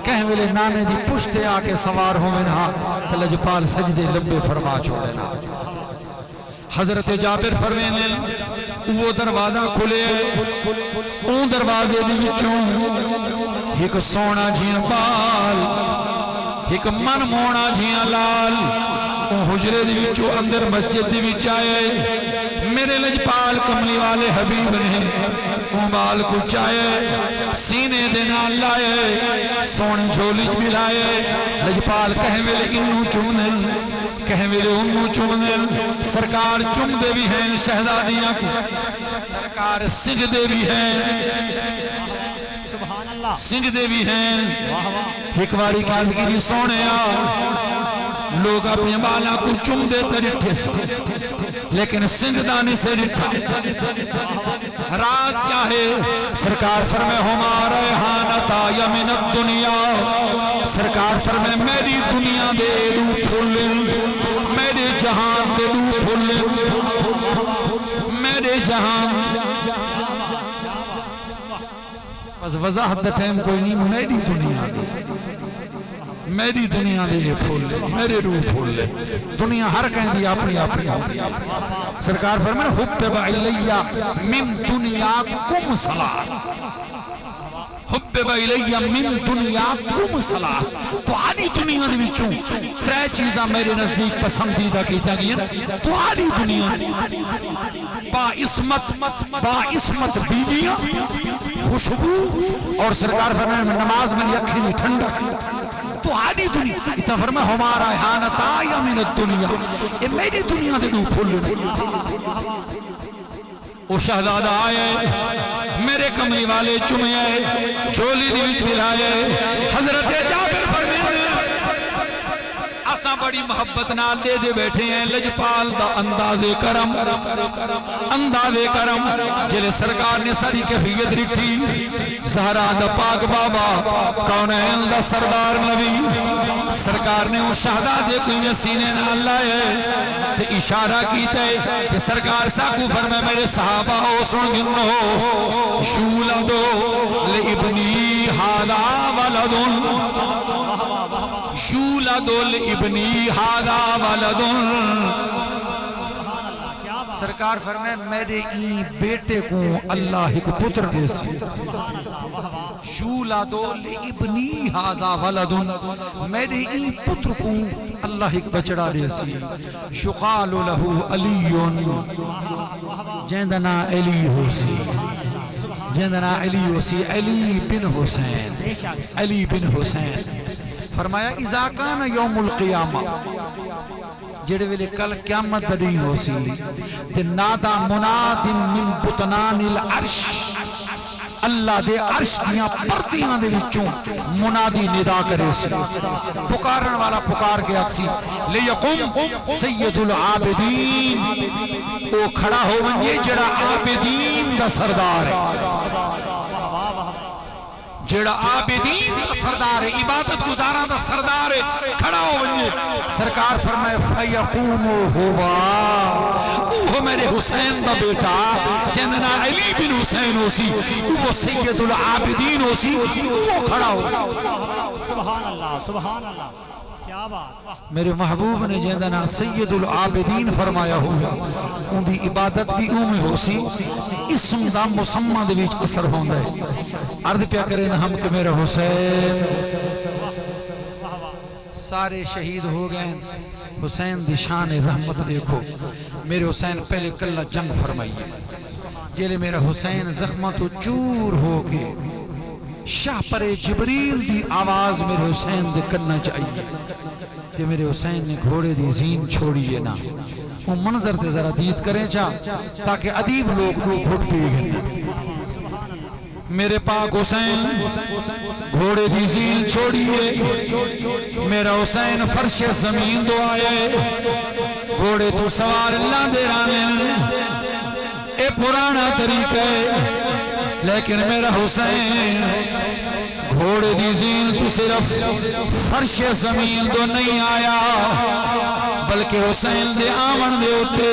کہیں ملے نانے دی پشتے آ کے سوار ہومن ہاں تے لجپال سجدے لبے فرما چھوڑے نا حضرت جابر فرمینے وہ دروازہ کھلے اون دروازے دی وچوں ایک سونا جھیاں بال ایک من مونا جھیاں لال حجرے دی وچوں اندر مسجد دی وچ آئے میرے لجپال کملی والے حبیب نے وہ بال کو چائے سینے دے نال لائے سونے جھولی بھی لائے لجپال کہیں ملے انہوں چمنن کہیں ملے انہوں چمنن سرکار چم دے بھی ہیں شہدادیاں کو سرکار سنگ دے بھی ہیں سنگ دے بھی ہیں ایک باری کارگیری سونے لوگ اپنے بالا کو چم دے ترٹھے سے لیکن سنگ دانی سے رٹھا راز کیا ہے سرکار فرمے ہمارا ریحانتا یمن الدنیا سرکار فرمے میری دنیا دے دو پھولن میرے جہان دے دو پھولن میرے جہان بس وضاحت دا ٹائم کوئی نہیں میری دنیا دے میری دنیا دے یہ پھول لے میرے روح پھول لے دنیا ہر کہیں دی اپنی سرکار فرمائے حبب الیہ من دنیاکم سلاس حبب الیہ من دنیاکم سلاس تو آدھی دنیا دے وچوں ترے چیزاں میرے نزدیک پسندیدہ کیتا گیا تو آدھی دنیا با عصمت بیویاں خوشبو اور سرکار فرمائے نماز میں اکھیں میں ٹھنڈا تو آدھی دنیا اتنا فرمائے ہمارا احانتا یا من الدنیا اے میری دنیا دے دو پھول او شہدادہ آئے میرے کمری والے چومے چولی دی وچ ملائے حضرت جابر فرمیندے اساں بڑی محبت نال دے دے بیٹھے ہیں لجپال دا انداز کرم جلے سرکار نے ساری کیفیت رکھی زہرا دا پاک بابا کونین دا سردار نبی سرکار نے وہ شہدادے کوئی سینے نال لائے تے اشارہ کیتا ہے کہ سرکار ساکو فرمائے میرے صحابہ ہو سن گنو شولدو لابنی ہادا ولدن شولدو لابنی ہادا ولدن سرکار فرمائے میرے این بیٹے کو اللہ ایک پتر دے سی شولدو لابنی ہادا ولدن میرے این پتر کو اللہ ایک بچڑا دے سی شقال لہو علیون جیندنا علی ہو سی جیندنا علی ہو سی علی بن حسین فرمایا اذا کان یوم القیامہ جڑے ویلے کل قیامت دڑی ہو سی تے نادا مناد من بطنان العرش اللہ دے عرش دیاں پرتیاں دے وچوں منادی ندا کرے سی پکارن والا پکار کے اکسی لیقم سید العابدین او کھڑا ہو ونجے جڑا عابدین دا سردار ہے جڑا عابدین دا سردار ہے عبادت گزاراں دا سردار ہے کھڑا ہو ونجے سرکار فرمائے فیقوم ہوا وہ میرے حسین دا بیٹا جندنا علی بن حسین ہو سی وہ سید العابدین ہو سی وہ کھڑا ہو سبحان اللہ کیا بات میرے محبوب نے جندنا سید العابدین فرمایا ہوگا ان دی عبادت بھی اومی ہو سی اسم دا مسمہ دے بیچ اثر ہوندہ ہے عرض پیا کریں ہم کہ میرا حسین سارے شہید ہو گئے حسین دی شان رحمت دیکھو میرے حسین پہلے کلہ جنگ فرمائیے جیلے میرا حسین زخمہ تو چور ہو کے شاہ پر جبریل دی آواز میرے حسین دے کرنا چاہیے کہ میرے حسین نے گھوڑے دی زین چھوڑیے نا وہ منظر تے ذرا دید کریں چاہ تاکہ عدیب لوگ گھٹ پی گئے میرے پاک حسین گھوڑے دی زین چھوڑیے میرا حسین فرش زمین دو آئے گھوڑے تو سوار اللہ دے رانے اے پرانا طریقہ ہے لیکن میرا حسین گھوڑے دی زین تو صرف فرش زمین دو نہیں آیا بلکہ حسین دے آمن دے ہوتے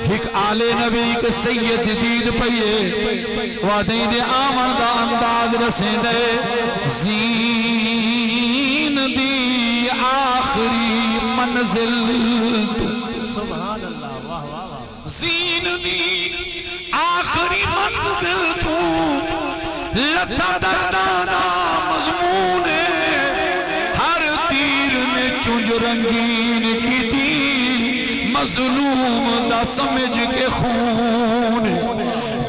ایک آل نبی کے سید دید پئیے وعدیں دے آمن دا انداز رسیں دے زین دی آخری منزل تو زین دی آخری منزل تو لتا دردانا مضمون ہر تیر میں چنج رنگین کی تھی مظلوم دا سمجھ کے خون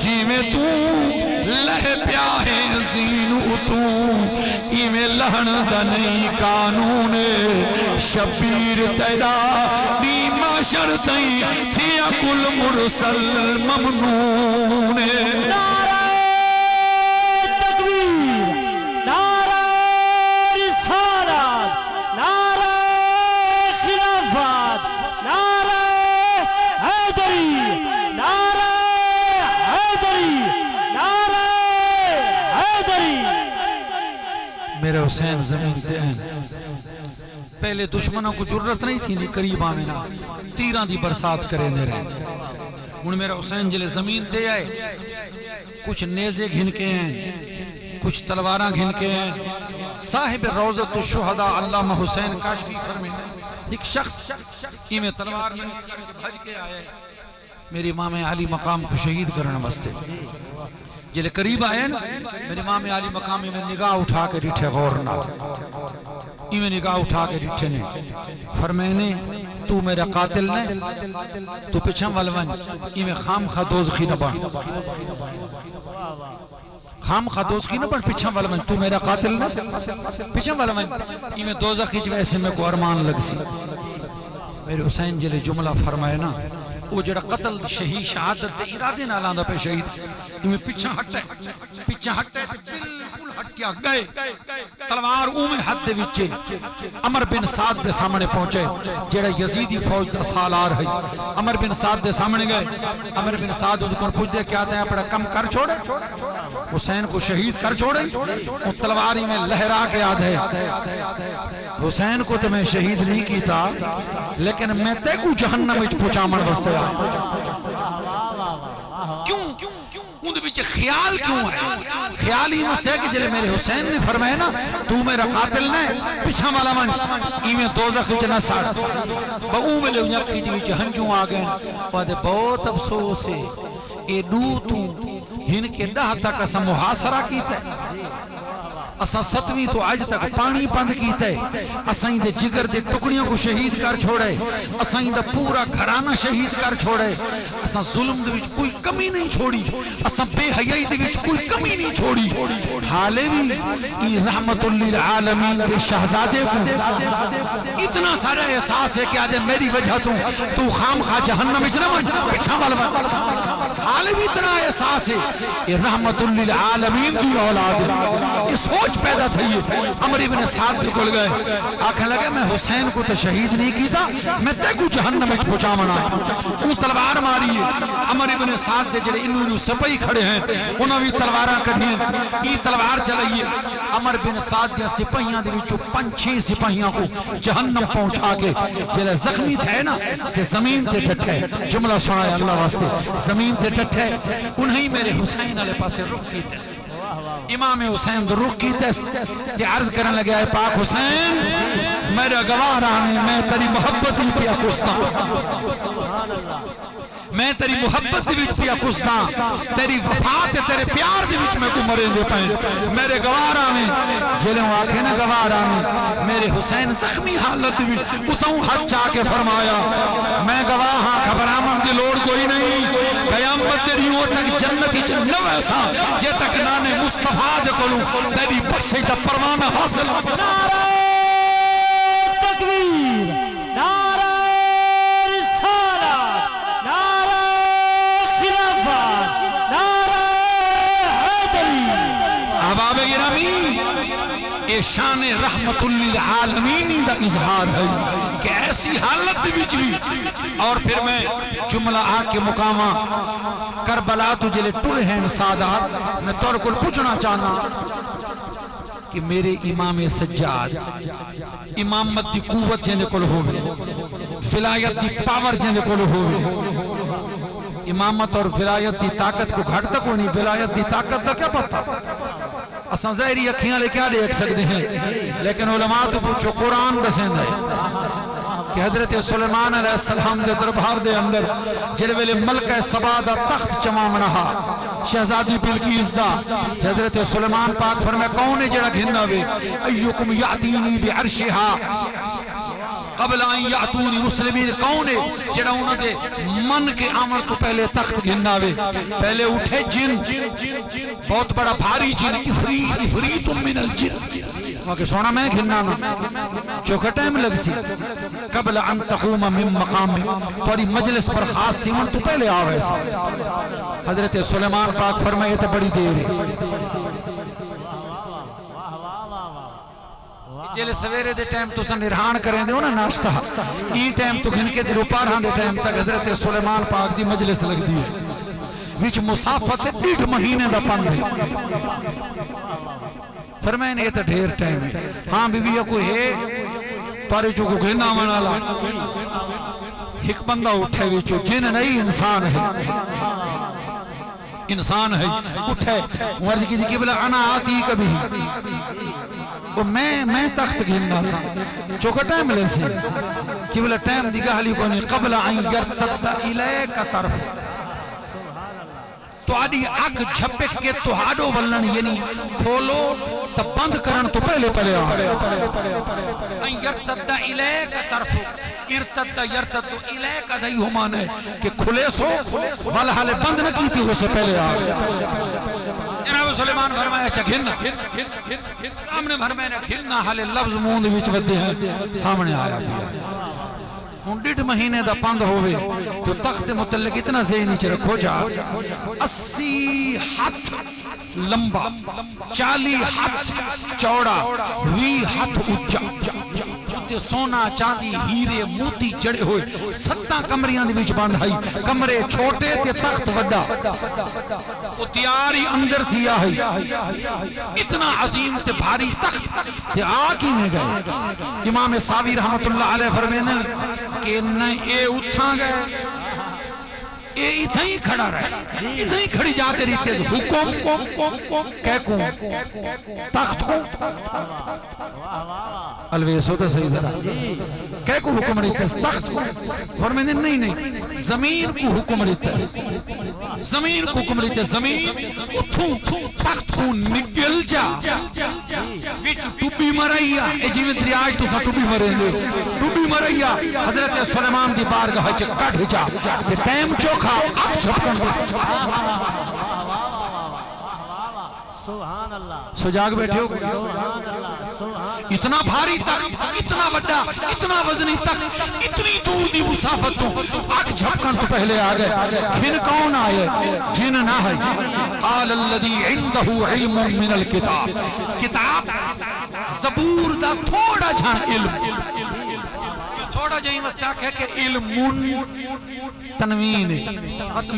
جی میں تو لہ پیا ہے زین اتو ای میں لہن دا نئی قانون شبیر تیدا دیما شرطیں تھیا کل مرسل ممنون نعرہ تکبیر نعرہ رسالت نعرہ خلافت نعرہ حیدری نعرہ حیدری نعرہ حیدری میرے حسین زمین تے ہیں پہلے دشمنوں کو جرت نہیں تھی نہیں قریب آمینہ تیران دی برسات کرے دے رہے ان میرا حسین جلے زمین تے آئے کچھ نیزے گھن کے ہیں کچھ تلواراں گھن کے ہیں صاحب روضت الشہداء علامہ حسین کاشفی فرمائے ایک شخص میں تلوار میں بھج کے آئے میری امام علی مقام کو شہید کرنا بستے جلے قریب آئے نا میری امام علی مقام میں نگاہ اٹھا کے ڈٹھے غور نہ میں نگاہ اٹھا کے ڈٹھے نے فرمائنے تو میرا قاتل نے تو پچھم والون میں خام خدوزخی نہ بڑھ خام خدوزخی نہ بڑھ پچھم والون تو میرا قاتل نے پچھم والون میں دوزخی جو ایسے میں کو ارمان لگ سی میرے حسین جلے جملہ فرمائے نا وہ جڑا قتل شہید شہادت دے ارادے نال آندا پہ شہید میں پیچھے ہٹے بالکل ہٹیا گئے تلوار اوویں ہاتھ دے وچ عمر بن سعد دے سامنے پہنچے جڑا یزیدی فوج دا سالار ہے عمر بن سعد دے سامنے گئے عمر بن سعد اس کو پوچھتے کیا تے اپنا کم کر چھوڑے حسین کو شہید کر چھوڑے وہ تلواری میں لہرا کے یاد ہے حسین کو تو میں شہید نہیں کیتا لیکن میں تے کو جہنم وچ پہنچاون واسطے کیوں اندے وچ خیال کیوں ہے خیال ہی مست ہے کہ جلے میرے حسین نے فرمایا نا تو میرا قاتل نہ پیچھا والا من ایویں دوزخ وچ نہ ساڑ بہو ویلے اکھی دی وچ ہنجو آ گئے اور بہت افسوس ہے اے دو تو ہن کے ڈہ تک اسا محاصرہ کیتا ہے اساں 7ویں تو آج تک پانی بند کیتا ہے اساں دے جگر دے ٹکڑیوں کو شہید کر چھوڑے اساں دا پورا گھرانہ شہید کر چھوڑے اساں ظلم دے وچ کوئی کمی نہیں چھوڑی اساں بے حیائی دے وچ کوئی کمی نہیں چھوڑی حالے بھی یہ رحمت للعالمین دے شہزادے کو اتنا سارا احساس ہے کہ آج میری وجہ تو خام خواہ جہنم وچ نہ من پیچھا والا حالے بھی اتنا احساس ہے یہ رحمت للعالمین دی اولاد ہے سوچ پیدا تھی عمر ابن سعد کول گئے آکھنے لگے میں حسین کو تو شہید نہیں کیتا میں تے کو جہنم وچ پہنچاونا وہ تلوار ماری ہے عمر ابن سعد دے جڑے انہوں سپاہی کھڑے ہیں انہاں بھی تلواراں کڈھیں یہ تلوار چلائی عمر بن سعد دے سپاہیاں دے وچوں 5-6 سپاہیاں کو جہنم پہنچا کے جڑے زخمی تھے نا تے زمین تے ڈٹھے جملہ سنایا اللہ واسطے زمین تے ڈٹھے انہی میرے حسین والے پاسے رخ کیتے امام حسین رخ کیتے تے عرض کرنے لگے اے پاک حسین میرا گواہ رہنے میں تیری محبت ہی پیا کستا میں تیری محبت دی وچ پیا کستا تیری وفات تیرے پیار دی وچ میں کو مرے دے پائیں میرے گواہ رہنے جلوں آکھے نا گواہ رہنے میرے حسین زخمی حالت دی وچ اتوں ہاتھ چاہ کے فرمایا میں گواہ ہاں گھبراون دی لوڑ کوئی نہیں قیامت تیری ہو تک جنت ہی نہ ویسا جے تک نانے مصطفیٰ دے کولوں تیری بخشش دا فرمان حاصل نعرہ تکبیر نعرہ رسالت نعرہ خلافت نعرہ حیدری احباب گرامی اے شان رحمت للعالمین دا اظہار ہے کہ ایسی حالت دی وچ بھی اور پھر میں جملہ آ کے مقامہ کربلا تو جلے ٹر ہیں سادات میں طور کو پوچھنا چاہنا کہ میرے امام سجاد امامت دی قوت جنے کل ہوئے ولایت دی پاور جنے کل ہوئے امامت اور ولایت دی طاقت کو گھٹ تک ہونی ولایت دی طاقت دا کیا پتا اساں ظاہری اکھیاں لے کیا دیکھ سکتے ہیں لیکن علماء تو پوچھو قرآن دسند ہے کہ حضرت سلیمان علیہ السلام دے دربار دے اندر جڑے ویلے ملکہ سبا دا تخت چمام رہا شہزادی بلقیس دا حضرت سلیمان پاک فرمائے کون ہے جڑا گھننا وے ایکم یعتینی بعرشہا قبل ان یعتونی مسلمین کون ہے جڑا انہوں دے من کے عمر تو پہلے تخت گھننا وے پہلے اٹھے جن بہت بڑا بھاری جن افریت من الجن وہاں کہ سونا میں گھننا نا چوکہ ٹائم لگ سی قبل ان تقوم من مقام توری مجلس پر خاص تھی من تو پہلے آوے سا حضرت سلیمان پاک فرمائے تھے بڑی دیر ہے جیلے سویرے دے ٹائم تو سن نرہان کریں دے ہونا ناشتہ ای ٹائم تو گھن کے دے روپارہاں دے ٹائم تک حضرت سلیمان پاک دی مجلس لگ دی ہے وچ مسافت 1.5 مہینے دا پن ہے فرمائے نے یہ تو ڈھیر ٹائم ہے ہاں بی بی کوئی ہے پارے جو کو گھنا منالا ایک بندہ اٹھے وچو جن نہیں انسان ہے اٹھے ورد کی دیکھی بلا انا آتی کبھی میں تخت گھننا سا چوکا ٹائم لے سے کہ بلا ٹائم دیگا حلی کونی قبل ان یرتد الیک طرف تو آدھی آگ جھپک کے تو ہاڑو بلن یعنی کھولو تو بند کرن تو پہلے آرہے ان یرتد الیک طرف ارتد یرتد الیک دائی ہمان ہے کہ کھلے سو والحال بند نہ کی تھی اسے پہلے آرہے جناب سلیمان فرمایا اچھا گھننا سامنے فرمایا گھننا حال لفظ موند وچ ودے ہیں سامنے آیا پیا ہوں 1.5 مہینے دا پند ہوئے تو تخت متعلق اتنا ذہنی چ رکھو جا 80 ہاتھ لمبا 40 ہاتھ چوڑا 20 ہاتھ اونچا تے سونا چاندی ہیرے موتی جڑے ہوئے 7 کمریاں دے وچ بندھائی کمرے چھوٹے تے تخت وڈا او تیاری اندر تھی آئی اتنا عظیم تے بھاری تخت تے آکی میں گئے امام ساوی رحمت اللہ علیہ فرمینے کہ نہ اے اٹھا گئے اے اتھا ہی کھڑا رہے اتھا ہی کھڑی جاتے رہتے حکم کہہ کوں تخت کو الویسو تو صحیح ذرا کہہ کو حکم رہتا ہے تخت کو فرمینے نہیں زمین کو حکم رہتا ہے زمین کو حکم رہتا ہے زمین اتھوں تخت کو نکل جا ویچ ٹوبی مرائیا اے جیویں دریاج تو سا ٹوبی مرائیں دے ٹوبی مرائیا حضرت سلیمان دی بارگاہ چ کٹ جا تے ٹائم چوکھا اک چھپکن سو جاگ بیٹھے ہو اتنا بھاری تخت اتنا وڈا اتنا وزنی تخت اتنی دور دی مسافتوں اک جھپکن تو پہلے آگئے پھر کون آئے جن نہ ہے قال الذي عنده علم من الكتاب کتاب زبور دا تھوڑا جھان علم تھوڑا جہی مستاق ہے کہ علم تنوین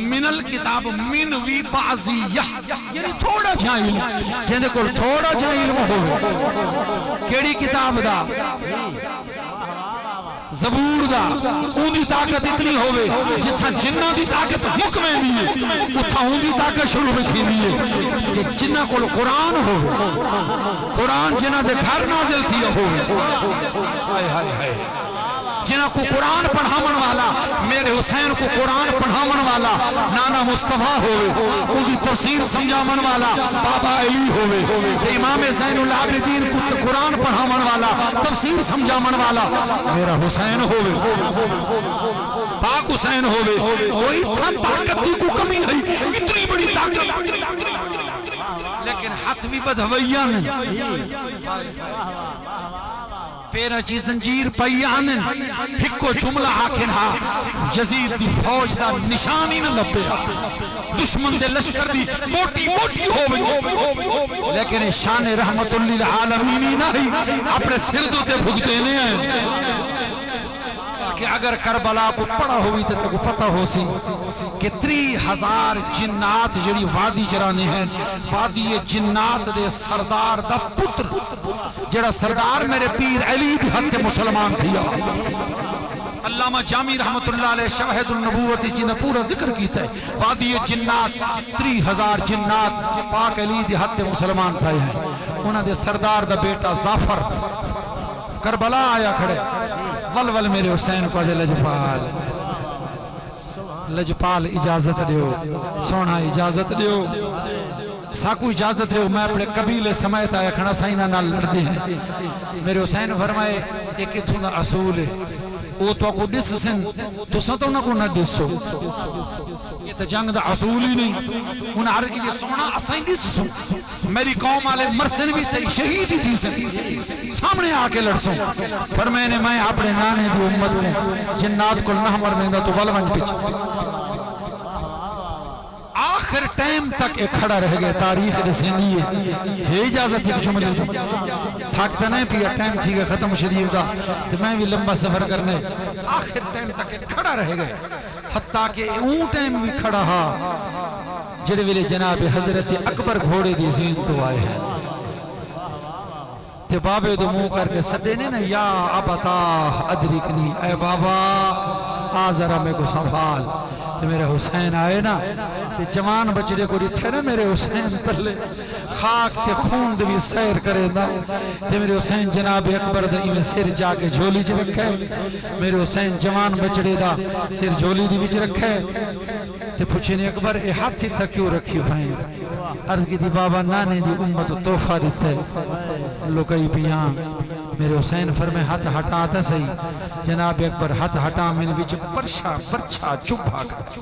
من الکتاب من وی بعضیہ یعنی تھوڑا جہاں علم جہاں کو تھوڑا جہاں علم ہو کیڑی کتاب دا زبور دا اون دی طاقت اتنی ہوئے جتھا جنہ دی طاقت حکمیں دیئے اتھا اون دی طاقت شروع بچھی دیئے کہ جنہ کو قرآن ہوئے قرآن جنہ دے گھر نازل تھی ہوئے آئے ہائے ہائے جنہ کو قرآن پڑھامن والا میرے حسین کو قرآن پڑھامن والا نانا مصطفیٰ ہوئے ان کی تفسیر سمجھامن والا بابا علی ہوئے تے امام زین العابدین کو قرآن پڑھامن والا تفسیر سمجھامن والا میرا حسین ہوئے پاک حسین ہوئے کوئی اتنا طاقت کی کو کمی ہے اتنی بڑی طاقت لیکن ہاتھ بھی بدھویہ نہیں پیرا چی زنجیر پیانن ہکو جملہ آکھن ہا یزید دی فوج دا نشانی نہ لپے دشمن دے لشکر دی موٹی موٹی ہوئی لیکن شان رحمت للعالمینی نہیں اپنے سردوں تے بھگ دینے ہیں کہ اگر کربلا کو پڑا ہوئی تے کو پتہ ہو سی کہ 30,000 جنات جڑی وادی چرانے ہیں وادی جنات دے سردار دا پتر جڑا سردار میرے پیر علی بھی حد مسلمان تھیا علامہ جامی رحمت اللہ علیہ شواہد النبوت جنہ پورا ذکر کیتا ہے وادی جنات 30,000 جنات پاک علی دی حد مسلمان تھا ہے انہاں دے سردار دا بیٹا زعفر کربلا آیا کھڑے ول میرے حسین کو دے لجپال اجازت دیو سونا اجازت دیو ساکو اجازت دیو میں اپنے قبیلے سمیت آیا کھڑا سائنہ نہ لڑتے ہیں میرے حسین فرمائے ایک اتنا اصول ہے وہ تو کو ڈس سن تو ساتھوں نہ کو نہ ڈسو یہ تو جنگ دا اصول ہی نہیں انہیں عرض کی سونا اسائیں ڈس سو میری قوم والے مرسن بھی صحیح شہید ہی تھی سن سامنے آکے لڑسوں فرمائے میں اپنے نانے دی امت میں جنات کو نہ مرنے دا تو ولونج پچھ آخر ٹائم تک ایک کھڑا رہ گئے تاریخ رسینی ہے اجازت ایک جملے تھاکتا نہیں پیا ٹائم تھی گئے ختم شریف دا تو میں بھی لمبا سفر کرنے آخر ٹائم تک ایک کھڑا رہ گئے حتیٰ کہ اون ٹائم بھی کھڑا ہا جڑے ویلے جناب حضرت اکبر گھوڑے دی زین تو آئے ہیں تے بابے دو منہ کر کے سڈے نے یا ابتا ادرکنی اے بابا آزرہ میں کو سنبھال تے میرے حسین آئے نا تے جوان بچڑے کو رٹھے نا میرے حسین پہلے خاک تے خون دے بھی سیر کرے نا تے میرے حسین جناب اکبر دا میں سر جا کے جھولی چ رکھے میرے حسین جوان بچڑے دا سر جھولی دی وچ رکھے تے پوچھے نے اکبر اے ہاتھ تھا کیوں رکھی بھائی عرض کی تھی بابا نانے دی امت تحفہ دیتے لکئی پیاں میرے حسین فرمے ہاتھ ہٹاتا صحیح جناب اکبر ہاتھ ہٹا میں نے وچ پرچھا چوبھا کر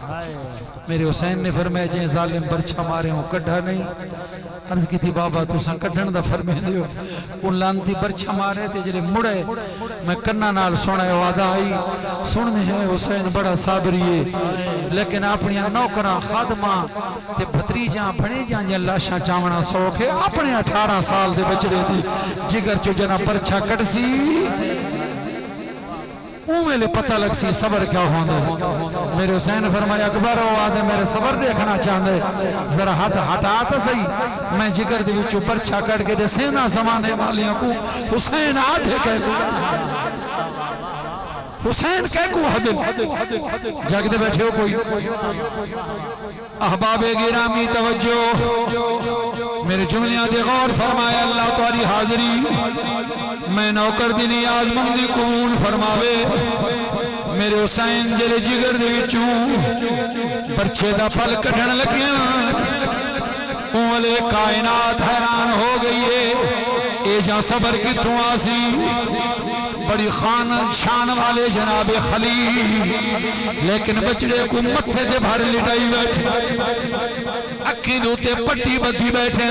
میرے حسین نے فرمایا جن ظالم برچھا مارے ہوں کڈھا نہیں عرض کی تھی بابا تو سن کڈھن دا فرمے دیو ان لانتی برچھا مارے تے جلے مڑے میں کنہ نال سونے وعدہ آئی سننے ہے حسین بڑا صابری ہے لیکن اپنی نوکراں خادماں تے بھتریجاں بھنے جان یا لاشاں چاونا سوکھے اپنے 18 سال دے بچڑے دی جگر چو جنا پرچھا کٹ سی اوہ لے پتہ لگ سی صبر کیا ہوندے میرے حسین فرمایا اکبر ہو آدھے میرے صبر دیکھنا چاہندے ذرا ہاتھ ہٹاتا صحیح میں جگر دے وچوں پرچھا کٹ کے دے سینا زمانے والیاں کو حسین آدھے کہہ حسین کہہ کو حدل جاگ دے بیٹھے ہو کوئی احباب گرامی توجہ میرے جملیاں دے غور فرمایا اللہ تعالی حاضری میں نوکر دی نیاز مندی قبول فرماوے میرے حسین جلے جگر دے وچوں پرچے دا پھل کٹھن لگیاں اولے کائنات حیران ہو گئی ہے اے جا صبر کی تو آسی بڑی خان شان والے جناب خلیل لیکن بچڑے کو متھے دے بھر لٹائی بیٹھے اکھی دوتے پٹی بدھی بیٹھے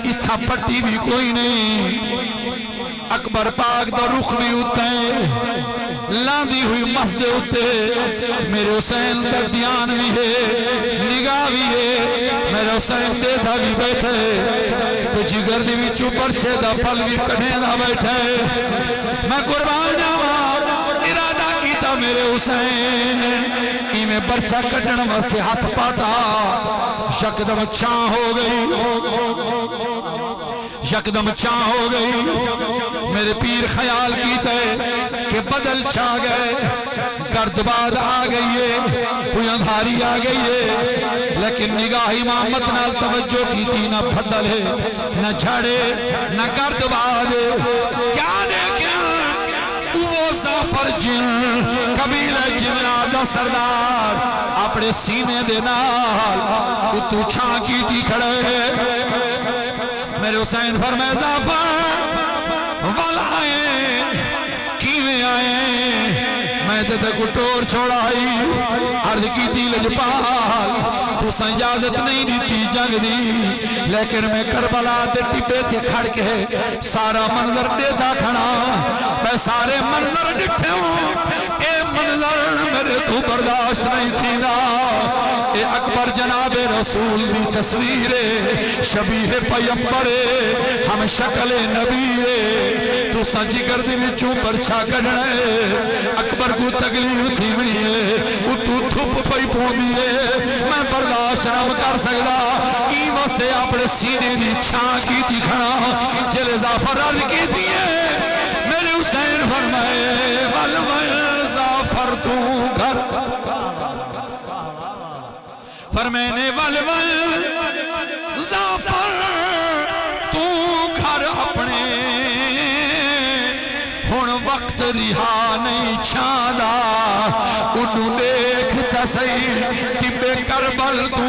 اتھا پٹی بھی کوئی نہیں اکبر پاک دا رخ بھی ہوتا ہے لاندی ہوئی مسجد ہوتے میرے حسین دا دیان بھی ہے نگاہ بھی ہے میرے حسین دے دا بھی بیٹھے تو جگر دی بھی چوپر چھے دا پھل بھی کڑھے دا بیٹھے میں قربان جاؤں ارادہ کیتا میرے حسین میں برچہ کٹن واسطے ہاتھ پاتا یکدم چھاں ہو گئی یکدم چھاں ہو گئی میرے پیر خیال کیتا ہے کہ بدل چھا گئے گرد باد آ گئی ہے کوئی اندھاری آ گئی ہے لیکن نگاہ امامت نال توجہ کی تھی نہ بدل ہے نہ جھڑے نہ گرد باد کیا دیکھیں وہ زعفر جن قبیلہ جنادہ سردار اپنے سینے دے نال تو چھاں کی تھی کھڑے میرے حسین فرمائے زعفر والا آئے کیویں آئے میں تے کو ٹور چھوڑائی عرض کی تھی لجپال تو سنجازت نہیں دیتی جنگ دی لیکن میں کربلا دے ٹپے تھے کھڑ کے سارا منظر دیتا کھڑا میں سارے منظر ڈٹھے ہوں اے منظر میرے تو برداشت نہیں تھی نا اے اکبر جناب رسول بھی تصویر شبیہ پیمبر ہم شکل نبی تو سنجی کر دی وچوں پرچھا کڑھنے اکبر کو تکلیف تھی منی ہے تو تھپ پئی پوندی ہے میں برداشت نہ کر سکدا ای واسطے اپنے سینے دی چھاں کی تھی کھڑا جلے زعفر عرض کی دی ہے میرے حسین فرمائے ول زعفر تو گھر فرمینے ول زعفر تو گھر اپنے ہن وقت رہا نہیں چھاندا انہوں دیکھ تسیر ٹبے کربل تو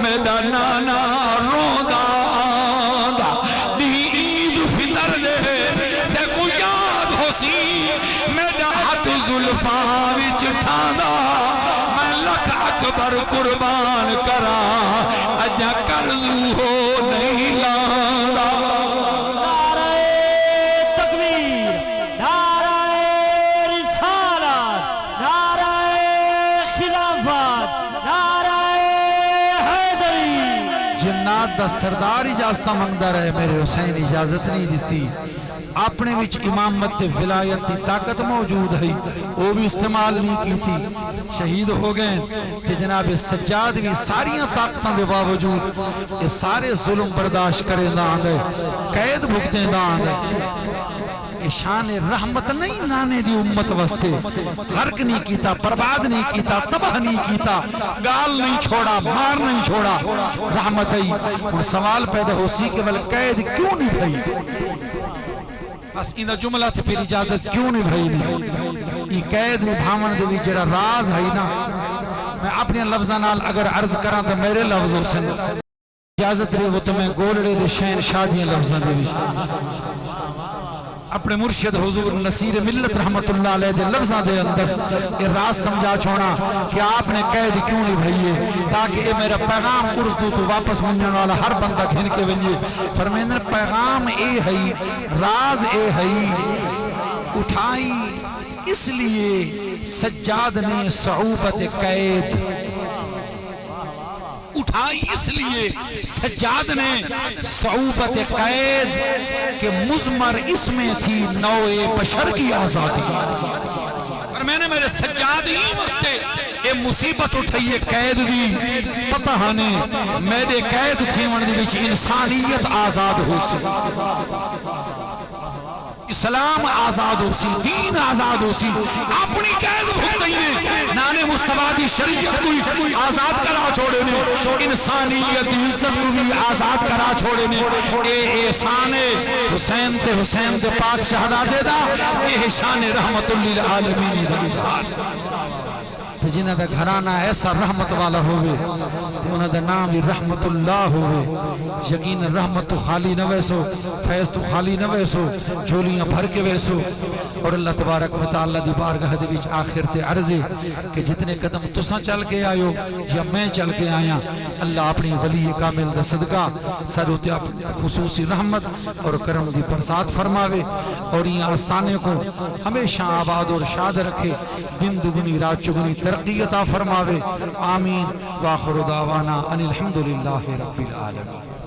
میرا نانا روندا آندا دی عید فطر دے تے کو یاد ہو سی میرا ہاتھ زلفاں وچ ٹھاندا میں لکھ اکبر قربان کرا اجا کرزو ہو نہیں لاندا دا سردار اجازتہ منگدہ رہے میرے حسین اجازت نہیں دیتی اپنے وچ امامت ولایت دی طاقت موجود ہے وہ بھی استعمال نہیں کی تھی شہید ہو گئے کہ جناب سجاد بھی ساریاں طاقتاں دے باوجود یہ سارے ظلم برداشت کرے دان دے قید بھگتے دان دے شان رحمت نہیں نانے دی امت واسطے غرق نہیں کیتا برباد نہیں کیتا تباہ نہیں کیتا گال نہیں چھوڑا مار نہیں چھوڑا رحمت ہے سوال پیدا ہو سی کہ قید کیوں نہیں بھائی بس اندہ جملہ تھی پھر اجازت کیوں نہیں بھائی یہ قید نبھاون دے بھی جڑا راز ہے نا میں اپنے لفظانال اگر عرض کرا تو میرے لفظوں سے اجازت رہے وہ تو میں گولڑے دے شین شادیاں لفظان دے بھی اپنے مرشد حضور نصیر ملت رحمت اللہ علیہ دے لفظاں دے اندر یہ راز سمجھا چھوڑا کہ آپ نے قید کیوں نہیں بھائیے تاکہ اے میرا پیغام قرص دو تو واپس منجن والا ہر بندہ گھن کے بنیے فرمیندر پیغام اے ہے راز اے ہے اٹھائی اس لیے سجاد نے صعوبت قید، اٹھائی اس لیے سجاد نے صعوبت قید کہ مضمر اس میں تھی نوع بشر کی آزادی، اور میں نے میرے سجاد ہی واسطے یہ مصیبت اٹھائیے قید دی، پتہ ہانے میرے قید تھی ون دی وچ انسانیت آزاد ہو سی، اسلام آزاد ہو سی، دین آزاد ہو سی، اپنی قید بھگتئی نے نانے مصطفیٰ دی شریعت کو آزاد کرا چھوڑے نے، انسانیت عزت کو بھی آزاد کرا چھوڑے نے، اے احسان حسین تے پاک شہزادے دا، اے احسان رحمت للعالمین دا، جنہ دا گھرانہ ایسا رحمت والا ہوئے تو انہ دا نام بھی رحمت اللہ ہوئے، یقین رحمت تو خالی نہ ویسو، فیض تو خالی نہ ویسو، جھولیاں بھر کے ویسو، اور اللہ تبارک و تعالی دی بارگاہ دے وچ آخر تے عرضے کہ جتنے قدم تساں چل کے آئیو یا میں چل کے آیا، اللہ اپنی ولی کامل دا صدقہ سادو تے خصوصی رحمت اور کرم دی برسات فرماوے، اور یہ آستانے کو ہمیشہ آباد اور شاد رکھے، دن دگنی رات چگنی ترقی عطا فرماوے، آمین، وآخر دعوانا ان الحمدللہ رب العالمین۔